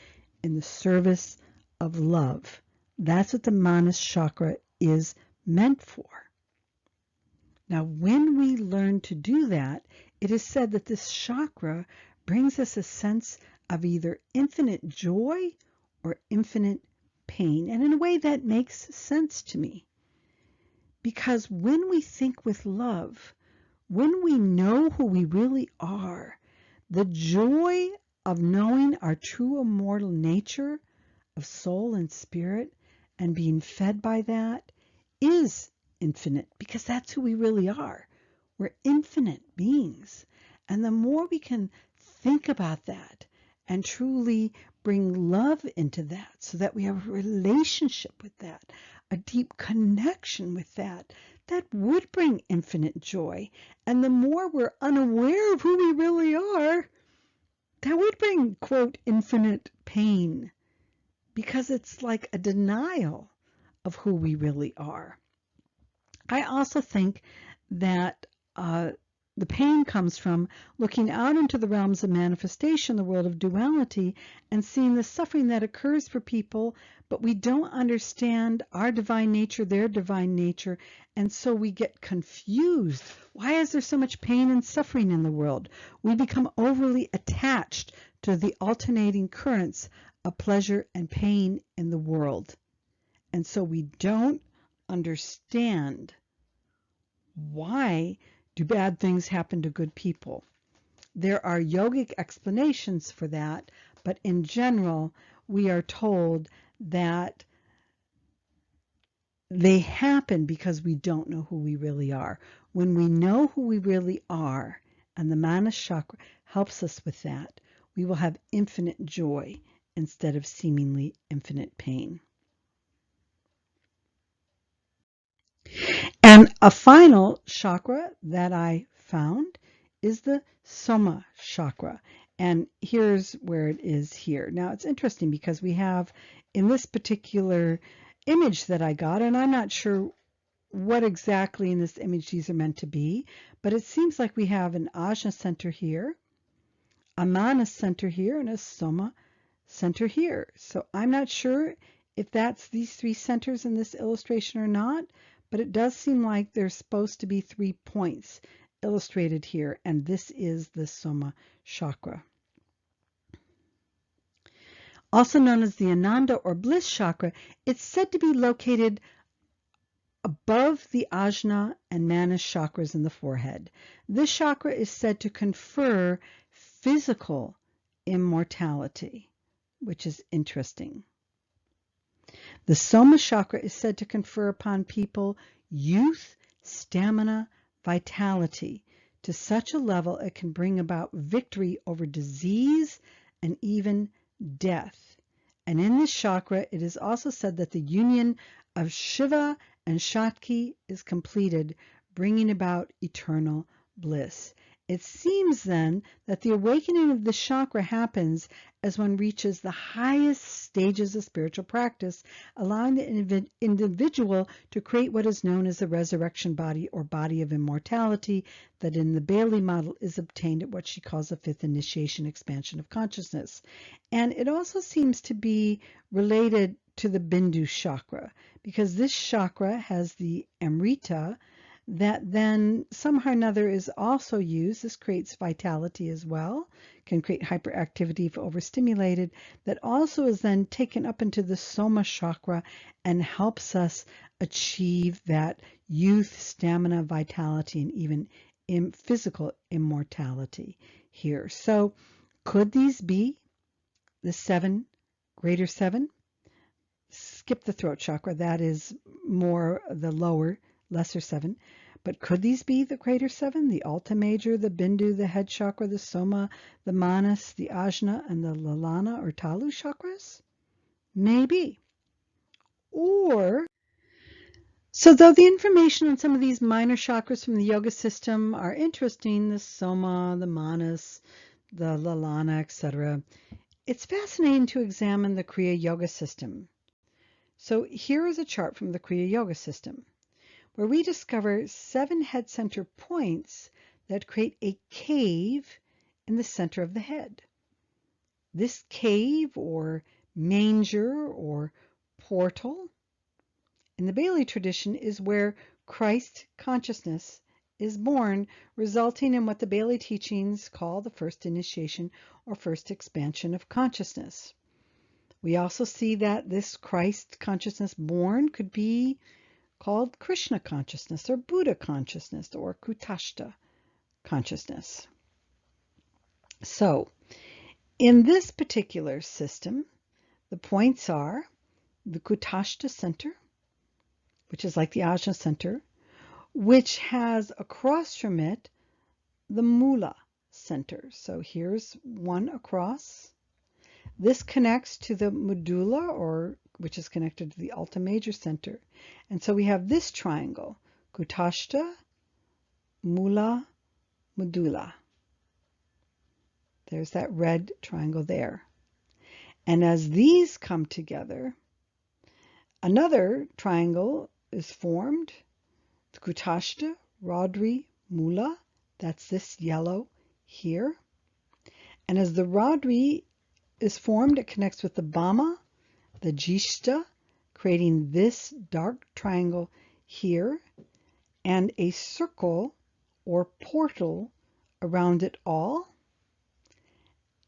in the service of love. That's what the Manas chakra is meant for. Now, when we learn to do that, it is said that this chakra brings us a sense of either infinite joy or infinite pain. And in a way that makes sense to me. Because when we think with love, when we know who we really are, the joy of knowing our true immortal nature of soul and spirit and being fed by that is infinite, because that's who we really are. We're infinite beings. And the more we can think about that and truly bring love into that so that we have a relationship with that, a deep connection with that, that would bring infinite joy. And the more we're unaware of who we really are, that would bring, quote, infinite pain, because it's like a denial of who we really are. I also think that the pain comes from looking out into the realms of manifestation, the world of duality, and seeing the suffering that occurs for people, but we don't understand our divine nature, their divine nature, and so we get confused. Why is there so much pain and suffering in the world? We become overly attached to the alternating currents of pleasure and pain in the world. And so we don't understand why do bad things happen to good people. There are yogic explanations for that, but in general, we are told that they happen because we don't know who we really are. When we know who we really are, and the Manas chakra helps us with that, we will have infinite joy instead of seemingly infinite pain. And a final chakra that I found is the Soma chakra. And here's where it is here. Now, it's interesting because we have in this particular image that I got, and I'm not sure what exactly in this image these are meant to be, but it seems like we have an Ajna center here, a Manas center here, and a Soma center here. So I'm not sure if that's these three centers in this illustration or not, but it does seem like there's supposed to be 3 points illustrated here, and this is the Soma chakra. Also known as the Ananda or bliss chakra, it's said to be located above the Ajna and Manas chakras in the forehead. This chakra is said to confer physical immortality, which is interesting. The Soma chakra is said to confer upon people youth, stamina, vitality to such a level it can bring about victory over disease and even death. And in this chakra, it is also said that the union of Shiva and Shakti is completed, bringing about eternal bliss. It seems then that the awakening of the chakra happens as one reaches the highest stages of spiritual practice, allowing the individual to create what is known as the resurrection body or body of immortality that in the Bailey model is obtained at what she calls a fifth initiation expansion of consciousness. And it also seems to be related to the Bindu chakra because this chakra has the Amrita that then somehow or another is also used. This creates vitality as well, can create hyperactivity if overstimulated, that also is then taken up into the Soma chakra and helps us achieve that youth, stamina, vitality, and even physical immortality here. So could these be the greater seven? Skip the throat chakra, that is more the lesser seven. But could these be the greater seven? The Alta Major, the Bindu, the head chakra, the Soma, the Manas, the Ajna, and the Lalana or Talu chakras? Maybe. Or, so though the information on some of these minor chakras from the yoga system are interesting, the Soma, the Manas, the Lalana, etc., it's fascinating to examine the Kriya Yoga system. So here is a chart from the Kriya Yoga system, where we discover 7 head center points that create a cave in the center of the head. This cave or manger or portal in the Bailey tradition is where Christ consciousness is born, resulting in what the Bailey teachings call the first initiation or first expansion of consciousness. We also see that this Christ consciousness born could be called Krishna consciousness or Buddha consciousness or Kutashta consciousness. So, in this particular system, the points are the Kutashta center, which is like the Ajna center, which has across from it the Mula center. So here's one across. This connects to the medulla, which is connected to the Alta Major center. And so we have this triangle, Kutashta, Mula, Medulla. There's that red triangle there. And as these come together, another triangle is formed, the Kutashta, Radri, Mula. That's this yellow here. And as the Radri is formed, it connects with the Bama, the Jishta, creating this dark triangle here, and a circle or portal around it all.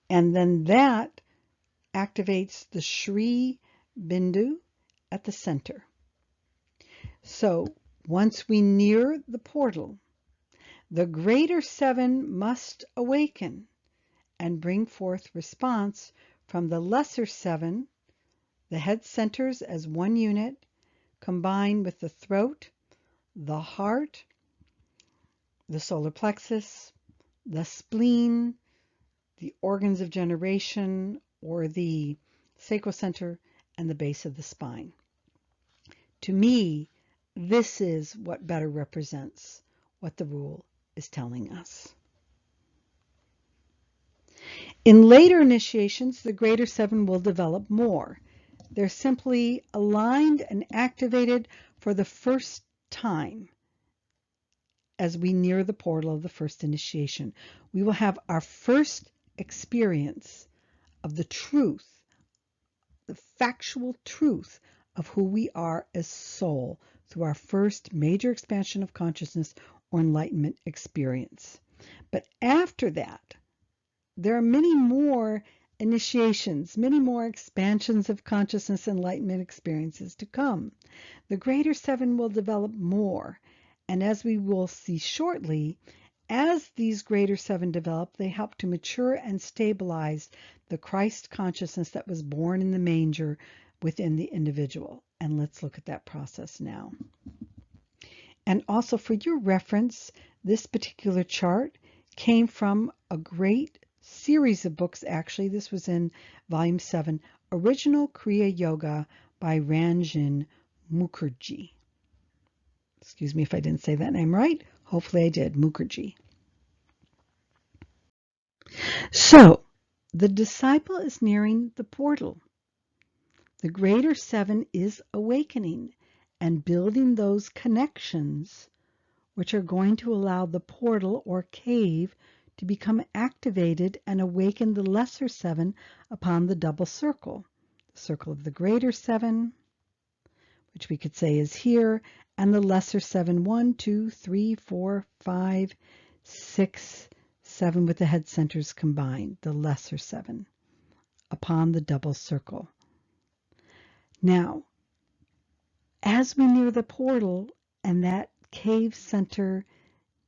And then that activates the Shri Bindu at the center. So once we near the portal, the greater seven must awaken and bring forth response from the lesser seven, the head centers as one unit, combined with the throat, the heart, the solar plexus, the spleen, the organs of generation, or the sacral center, and the base of the spine. To me, this is what better represents what the rule is telling us. In later initiations, the greater seven will develop more. They're simply aligned and activated for the first time as we near the portal of the first initiation. We will have our first experience of the truth, the factual truth of who we are as soul through our first major expansion of consciousness or enlightenment experience. But after that, there are many more initiations, many more expansions of consciousness enlightenment experiences to come. The greater seven will develop more, and as we will see shortly, as these greater seven develop, they help to mature and stabilize the Christ consciousness that was born in the manger within the individual. And let's look at that process now. And also for your reference, this particular chart came from a great series of books. Actually, this was in volume 7, Original Kriya Yoga by Ranjan Mukherjee. Excuse me if I didn't say that name right. Hopefully I did. Mukherjee. So, the disciple is nearing the portal. The greater seven is awakening and building those connections which are going to allow the portal or cave to become activated and awaken the lesser seven upon the double circle. The circle of the greater seven, which we could say is here, and the lesser seven, 1, 2, 3, 4, 5, 6, 7 with the head centers combined, the lesser seven, upon the double circle. Now, as we near the portal and that cave center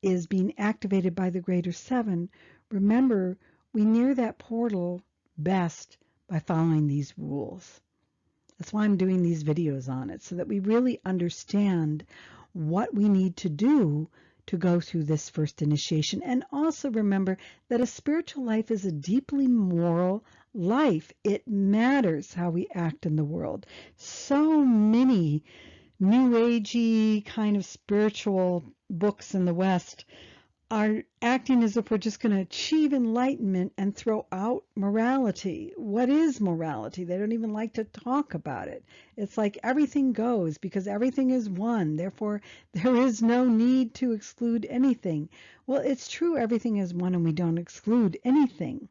is being activated by the greater seven, remember, we near that portal best by following these rules. That's why I'm doing these videos on it, so that we really understand what we need to do to go through this first initiation. And also remember that a spiritual life is a deeply moral life. It matters how we act in the world. So many new agey kind of spiritual books in the West are acting as if we're just going to achieve enlightenment and throw out morality. What is morality? They don't even like to talk about it. It's like everything goes because everything is one. Therefore, there is no need to exclude anything. Well, it's true everything is one and we don't exclude anything.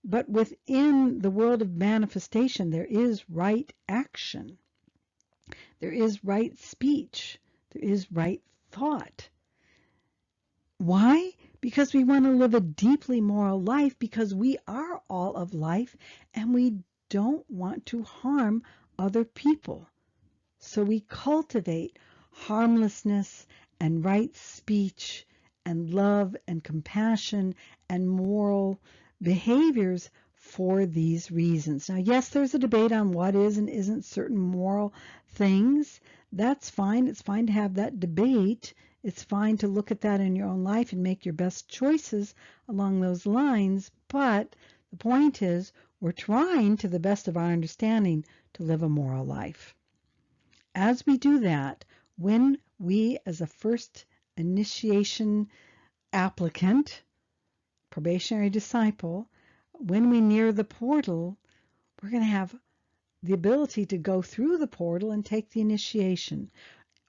But within the world of manifestation, there is right action. There is right speech. There is right thought. Why? Because we want to live a deeply moral life, because we are all of life and we don't want to harm other people. So we cultivate harmlessness and right speech and love and compassion and moral behaviors for these reasons. Now, yes, there's a debate on what is and isn't certain moral things. That's fine. It's fine to have that debate. It's fine to look at that in your own life and make your best choices along those lines. But the point is, we're trying to the best of our understanding to live a moral life. As we do that, when we, as a first initiation applicant, probationary disciple, when we near the portal, we're going to have the ability to go through the portal and take the initiation.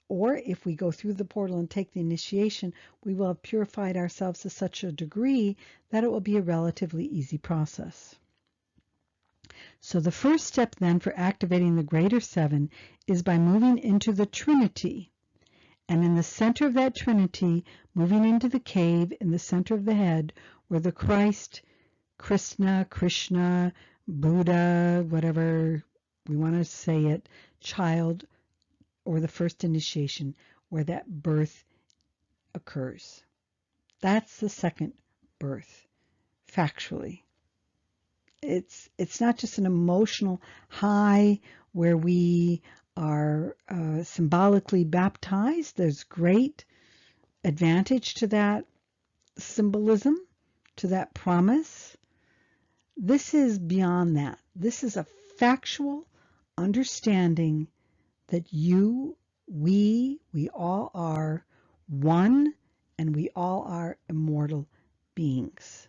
Or if we go through the portal and take the initiation, we will have purified ourselves to such a degree that it will be a relatively easy process. So the first step then for activating the greater seven is by moving into the Trinity. And in the center of that Trinity, moving into the cave in the center of the head, where the Christ, Krishna, Buddha, whatever we want to say it, child, or the first initiation, where that birth occurs. That's the second birth, factually. It's not just an emotional high where we are symbolically baptized. There's great advantage to that symbolism, to that promise. This is beyond that. This is a factual understanding that we all are one, and we all are immortal beings.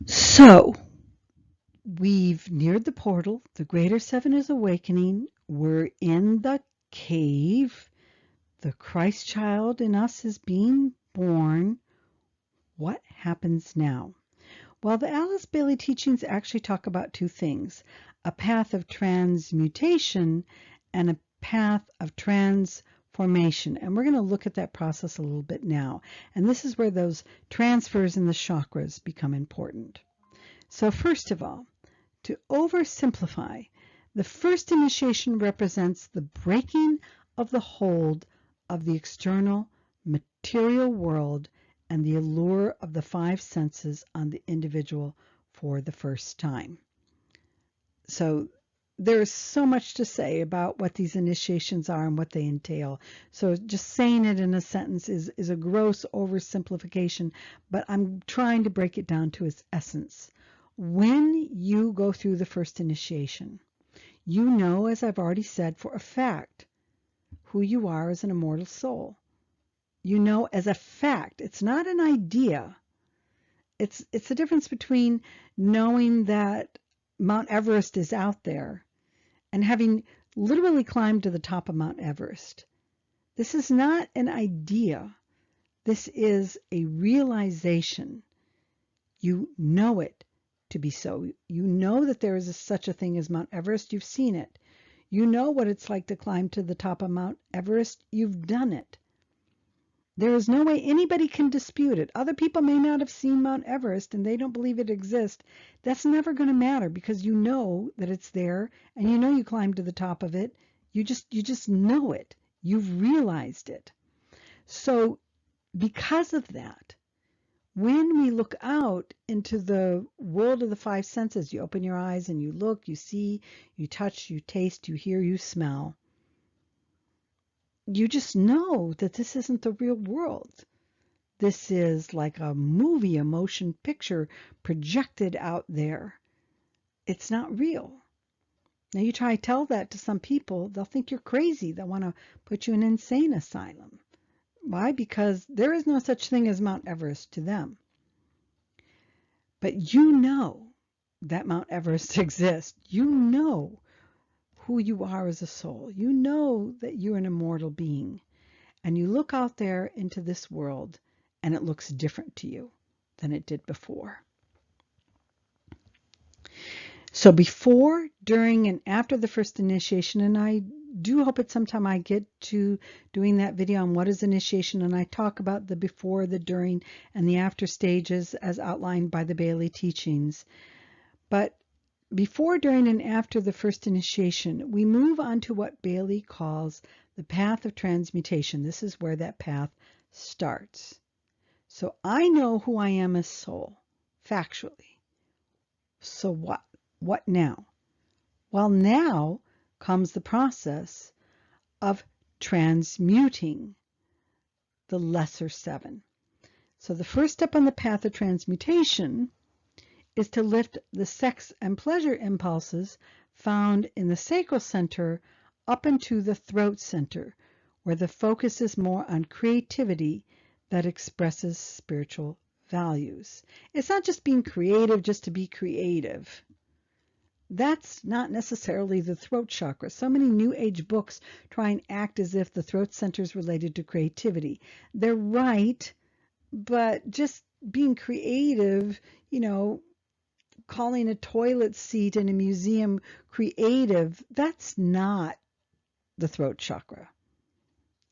So, we've neared the portal. The greater seven is awakening. We're in the cave. The Christ child in us is being born. What happens now? Well, the Alice Bailey teachings actually talk about two things, a path of transmutation and a path of transformation. And we're going to look at that process a little bit now. And this is where those transfers in the chakras become important. So first of all, to oversimplify, the first initiation represents the breaking of the hold of the external material world and the allure of the five senses on the individual for the first time. So there's so much to say about what these initiations are and what they entail. So just saying it in a sentence is a gross oversimplification, but I'm trying to break it down to its essence. When you go through the first initiation, you know, as I've already said, for a fact, who you are as an immortal soul. You know as a fact. It's not an idea. It's the difference between knowing that Mount Everest is out there and having literally climbed to the top of Mount Everest. This is not an idea. This is a realization. You know it to be so. You know that there is such a thing as Mount Everest. You've seen it. You know what it's like to climb to the top of Mount Everest. You've done it. There is no way anybody can dispute it. Other people may not have seen Mount Everest and they don't believe it exists. That's never going to matter because you know that it's there and you know you climbed to the top of it. You just know it. You've realized it. So because of that, when we look out into the world of the five senses, you open your eyes and you look, you see, you touch, you taste, you hear, you smell. You just know that this isn't the real world. This is like a movie, a motion picture projected out there. It's not real. Now you try to tell that to some people, they'll think you're crazy. They'll want to put you in an insane asylum. Why? Because there is no such thing as Mount Everest to them. But you know that Mount Everest exists. You know who you are as a soul. You know that you're an immortal being. And you look out there into this world and it looks different to you than it did before. So before, during, and after the first initiation, and I do hope at some time I get to doing that video on what is initiation, and I talk about the before, the during, and the after stages as outlined by the Bailey teachings. But before, during, and after the first initiation, we move on to what Bailey calls the path of transmutation. This is where that path starts. So I know who I am as soul, factually. So what? What now? Well, now comes the process of transmuting the lesser seven. So the first step on the path of transmutation is to lift the sex and pleasure impulses found in the sacral center up into the throat center, where the focus is more on creativity that expresses spiritual values. It's not just being creative just to be creative. That's not necessarily the throat chakra. So many New Age books try and act as if the throat center is related to creativity. They're right, but just being creative, you know, calling a toilet seat in a museum creative, that's not the throat chakra.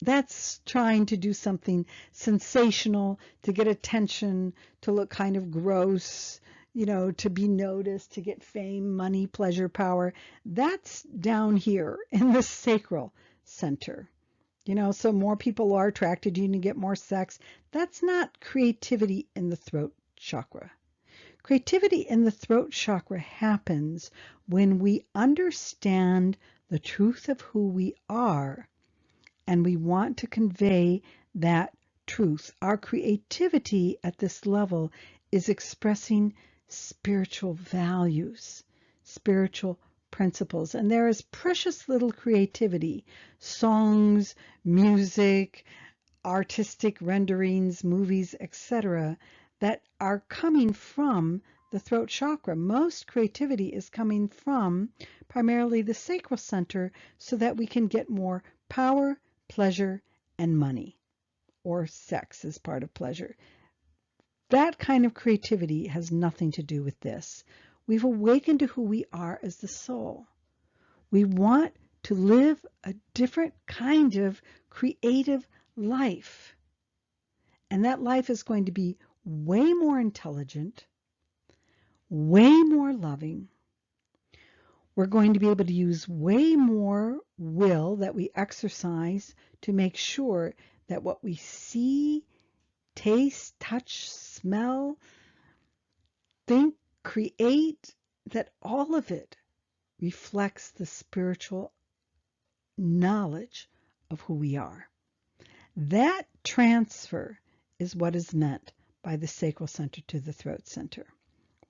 That's trying to do something sensational, to get attention, to look kind of gross, you know, to be noticed, to get fame, money, pleasure, power. That's down here in the sacral center. You know, so more people are attracted to you and you get more sex. That's not creativity in the throat chakra. Creativity in the throat chakra happens when we understand the truth of who we are and we want to convey that truth. Our creativity at this level is expressing spiritual values, spiritual principles. And there is precious little creativity, songs, music, artistic renderings, movies, etc., that are coming from the throat chakra. Most creativity is coming from primarily the sacral center so that we can get more power, pleasure, and money, or sex as part of pleasure. That kind of creativity has nothing to do with this. We've awakened to who we are as the soul. We want to live a different kind of creative life. And that life is going to be way more intelligent, way more loving. We're going to be able to use way more will that we exercise to make sure that what we see, taste, touch, smell, think, create, that all of it reflects the spiritual knowledge of who we are. That transfer is what is meant by the sacral center to the throat center.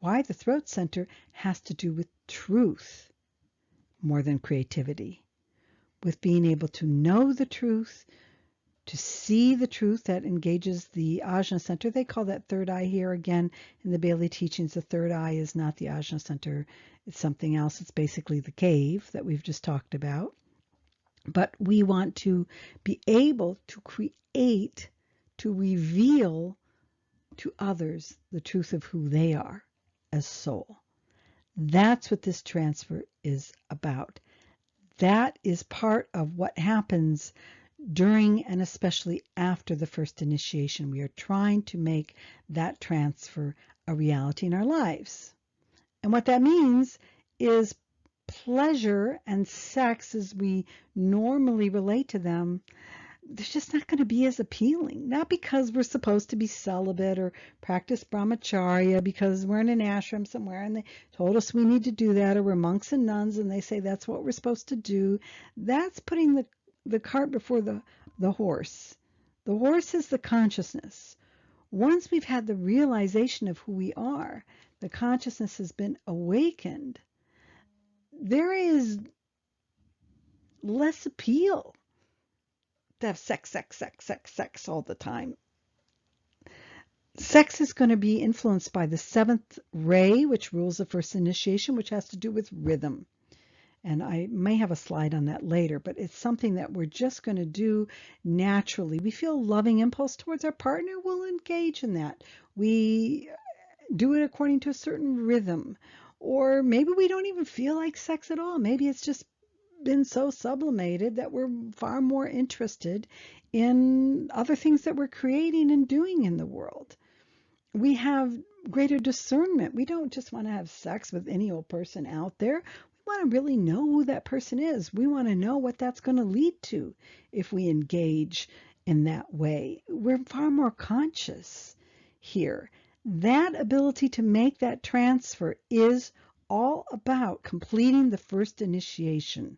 Why? The throat center has to do with truth more than creativity, with being able to know the truth, to see the truth. That engages the ajna center. They call that third eye here. Again, in the Bailey teachings, the third eye is not the ajna center. It's something else. It's basically the cave that we've just talked about. But we want to be able to create, to reveal to others the truth of who they are as soul. That's what this transfer is about. That is part of what happens during and especially after the first initiation. We are trying to make that transfer a reality in our lives. And what that means is pleasure and sex as we normally relate to them, they're just not going to be as appealing. Not because we're supposed to be celibate or practice brahmacharya because we're in an ashram somewhere and they told us we need to do that, or we're monks and nuns and they say that's what we're supposed to do. That's putting the cart before the horse. The horse is the consciousness. Once we've had the realization of who we are, the consciousness has been awakened, there is less appeal to have sex all the time. Sex is going to be influenced by the seventh ray, which rules the first initiation, which has to do with rhythm. And I may have a slide on that later, but it's something that we're just going to do naturally. We feel loving impulse towards our partner, we'll engage in that. We do it according to a certain rhythm. Or maybe we don't even feel like sex at all. Maybe it's just been so sublimated that we're far more interested in other things that we're creating and doing in the world. We have greater discernment. We don't just want to have sex with any old person out there. We want to really know who that person is. We want to know what that's going to lead to if we engage in that way. We're far more conscious here. That ability to make that transfer is all about completing the first initiation.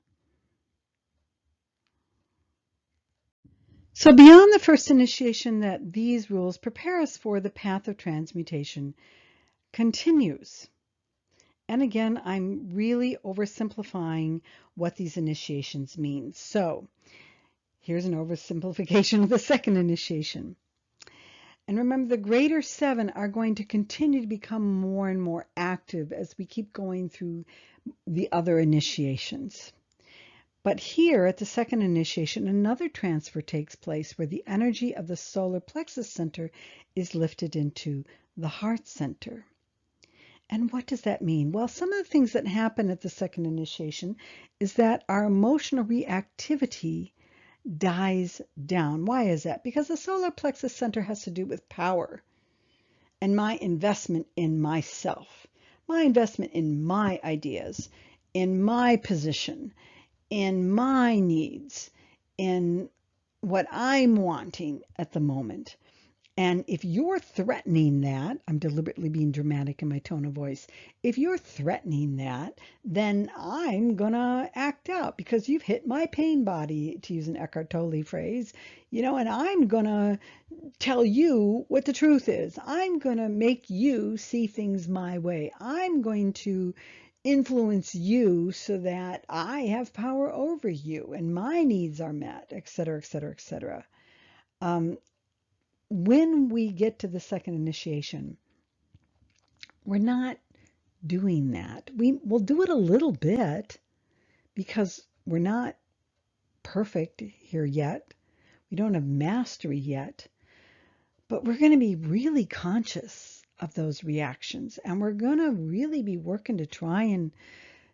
So beyond the first initiation, that these rules prepare us for, the path of transmutation continues. And again, I'm really oversimplifying what these initiations mean. So here's an oversimplification of the second initiation. And remember, the greater seven are going to continue to become more and more active as we keep going through the other initiations. But here at the second initiation, another transfer takes place where the energy of the solar plexus center is lifted into the heart center. And what does that mean? Well, some of the things that happen at the second initiation is that our emotional reactivity dies down. Why is that? Because the solar plexus center has to do with power and my investment in myself, my investment in my ideas, in my position, in my needs, in what I'm wanting at the moment. And if you're threatening that, I'm deliberately being dramatic in my tone of voice, if you're threatening that, then I'm going to act out because you've hit my pain body, to use an Eckhart Tolle phrase, and I'm going to tell you what the truth is. I'm going to make you see things my way. I'm going to influence you so that I have power over you and my needs are met, etc., etc., etc. When we get to the second initiation, we're not doing that. We'll do it a little bit because we're not perfect here yet. We don't have mastery yet. But we're going to be really conscious of those reactions, and we're going to really be working to try and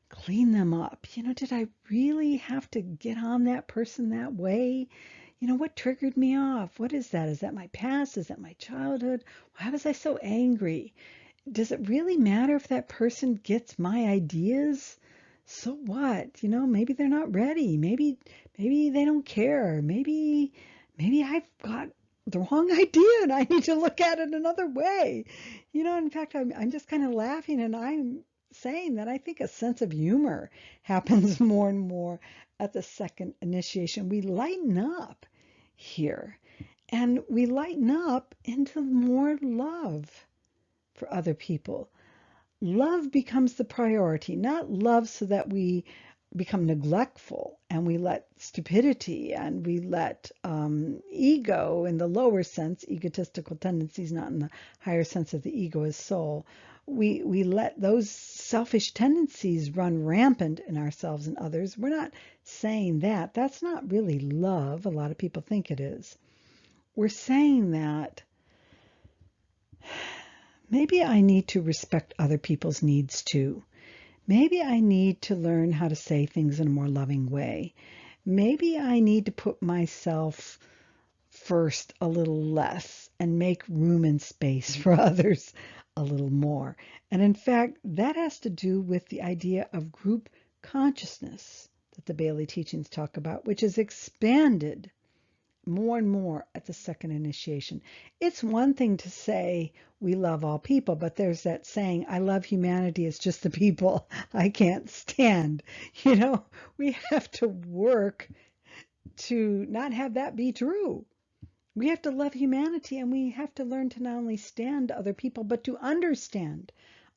clean them up. Did I really have to get on that person that way? What triggered me off? What is that? Is that my past? Is that my childhood? Why was I so angry? Does it really matter if that person gets my ideas? So what? Maybe they're not ready. Maybe they don't care. Maybe I've got the wrong idea and I need to look at it another way. In fact, I'm just kind of laughing, and I'm saying that I think a sense of humor happens more and more at the second initiation. We lighten up here, and we lighten up into more love for other people. Love becomes the priority, not love so that we become neglectful and we let stupidity and we let ego, in the lower sense, egotistical tendencies, not in the higher sense of the ego as soul. We let those selfish tendencies run rampant in ourselves and others. We're not saying that. That's not really love. A lot of people think it is. We're saying that maybe I need to respect other people's needs too. Maybe I need to learn how to say things in a more loving way. Maybe I need to put myself first a little less and make room and space for others a little more. And in fact, that has to do with the idea of group consciousness that the Bailey teachings talk about, which is expanded more and more at the second initiation. It's one thing to say we love all people, but there's that saying, I love humanity, it's just the people I can't stand. We have to work to not have that be true. We have to love humanity, and we have to learn to not only stand other people, but to understand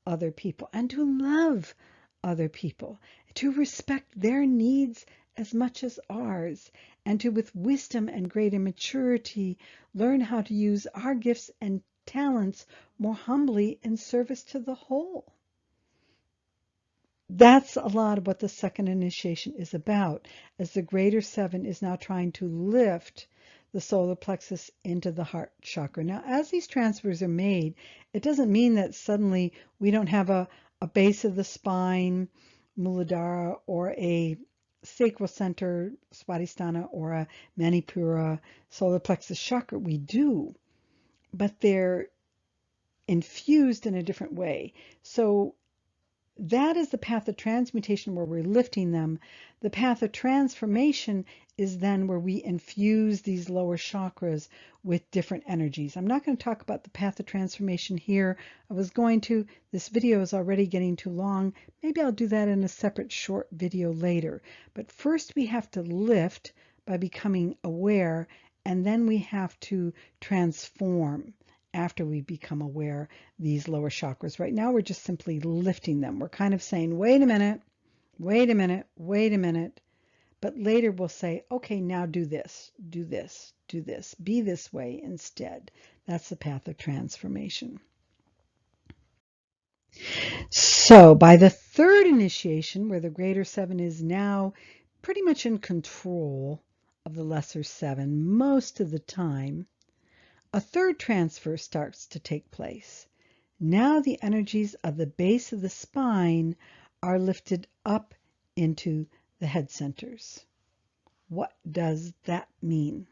other people and to love other people, to respect their needs as much as ours, and to, with wisdom and greater maturity, learn how to use our gifts and talents more humbly in service to the whole. That's a lot of what the second initiation is about, as the greater seven is now trying to lift the solar plexus into the heart chakra. Now, as these transfers are made, it doesn't mean that suddenly we don't have a base of the spine, Muladhara, or a sacral center, Swadhisthana, or a Manipura solar plexus chakra. We do, but they're infused in a different way. So that is the path of transmutation, where we're lifting them. The path of transformation is then where we infuse these lower chakras with different energies. I'm not going to talk about the path of transformation here. I was going to. This video is already getting too long. Maybe I'll do that in a separate short video later. But first we have to lift by becoming aware, and then we have to transform after we become aware these lower chakras. Right now we're just simply lifting them. We're kind of saying, wait a minute, wait a minute, wait a minute. But later we'll say, okay, now do this, do this, do this. Be this way instead. That's the path of transformation. So by the third initiation, where the greater seven is now pretty much in control of the lesser seven most of the time, a third transfer starts to take place. Now the energies of the base of the spine are lifted up into the head centers. What does that mean?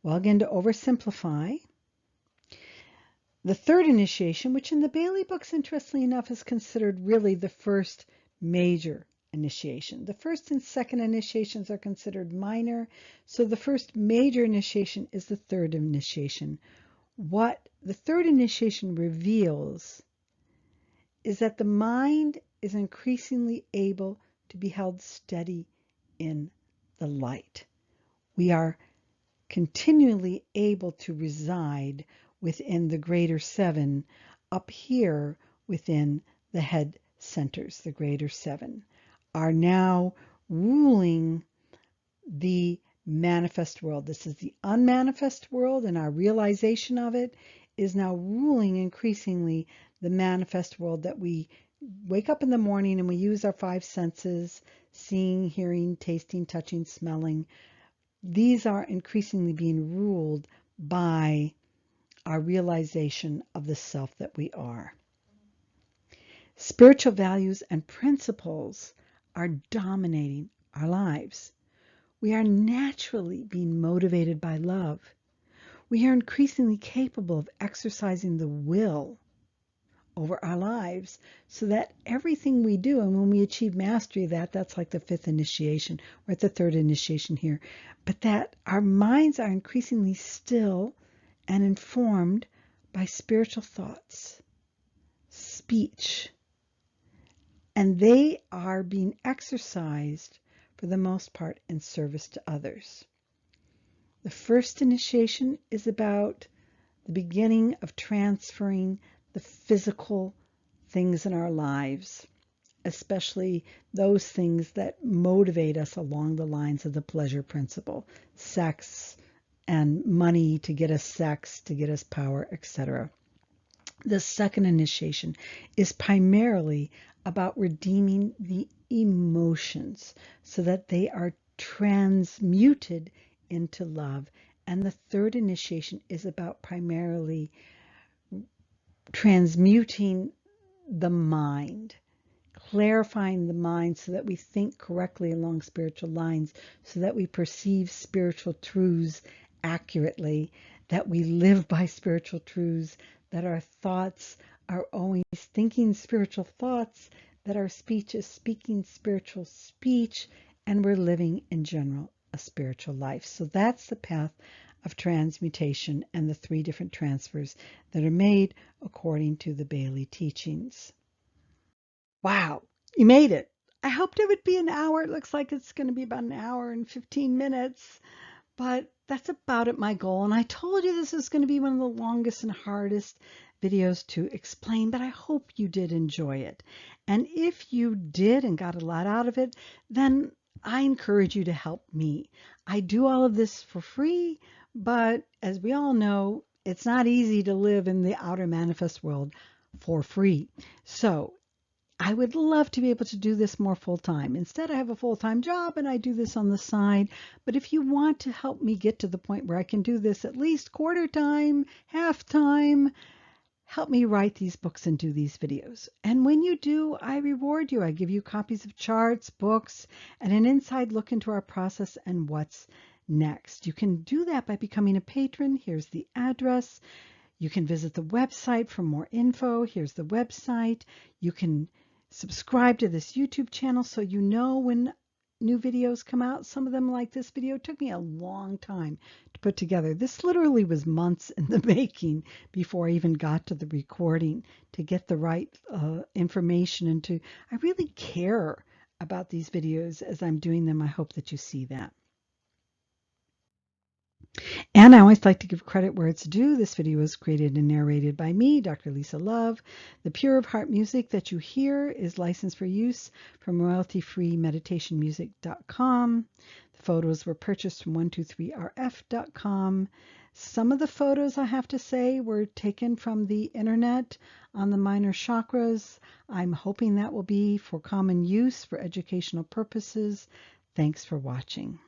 Well, again, to oversimplify, the third initiation, which in the Bailey books, interestingly enough, is considered really the first major initiation. The first and second initiations are considered minor, so the first major initiation is the third initiation. What the third initiation reveals is that the mind is increasingly able to be held steady in the light. We are continually able to reside within the greater seven, up here within the head centers. The greater seven are now ruling the manifest world. This is the unmanifest world, and our realization of it is now ruling increasingly the manifest world, that we wake up in the morning and we use our five senses, seeing, hearing, tasting, touching, smelling. These are increasingly being ruled by our realization of the self that we are. Spiritual values and principles are dominating our lives. We are naturally being motivated by love. We are increasingly capable of exercising the will over our lives so that everything we do, and when we achieve mastery of that, that's like the fifth initiation. We're at the third initiation here, but that our minds are increasingly still and informed by spiritual thoughts, speech, and they are being exercised for the most part in service to others. The first initiation is about the beginning of transferring the physical things in our lives, especially those things that motivate us along the lines of the pleasure principle, sex and money to get us sex, to get us power, etc. The second initiation is primarily about redeeming the emotions so that they are transmuted into love. And the third initiation is about primarily transmuting the mind, clarifying the mind so that we think correctly along spiritual lines, so that we perceive spiritual truths accurately, that we live by spiritual truths, that our thoughts are always thinking spiritual thoughts, that our speech is speaking spiritual speech, and we're living in general a spiritual life. So that's the path of transmutation and the three different transfers that are made according to the Bailey teachings. Wow, you made it. I hoped it would be an hour. It looks like it's going to be about an hour and 15 minutes, but that's about at my goal. And I told you this is going to be one of the longest and hardest videos to explain, but I hope you did enjoy it. And if you did and got a lot out of it, then I encourage you to help me. I do all of this for free, but as we all know, it's not easy to live in the outer manifest world for free. So I would love to be able to do this more full-time. Instead, I have a full-time job and I do this on the side. But if you want to help me get to the point where I can do this at least quarter time, half time, help me write these books and do these videos. And when you do, I reward you. I give you copies of charts, books, and an inside look into our process and what's next. You can do that by becoming a patron. Here's the address. You can visit the website for more info. Here's the website. You can subscribe to this YouTube channel so you know when new videos come out. Some of them, like this video, took me a long time to put together. This literally was months in the making before I even got to the recording to get the right information and I really care about these videos as I'm doing them. I hope that you see that. And I always like to give credit where it's due. This video was created and narrated by me, Dr. Lisa Love. The Pure of Heart music that you hear is licensed for use from royalty-free-meditationmusic.com. The photos were purchased from 123rf.com. Some of the photos, I have to say, were taken from the internet on the minor chakras. I'm hoping that will be for common use for educational purposes. Thanks for watching.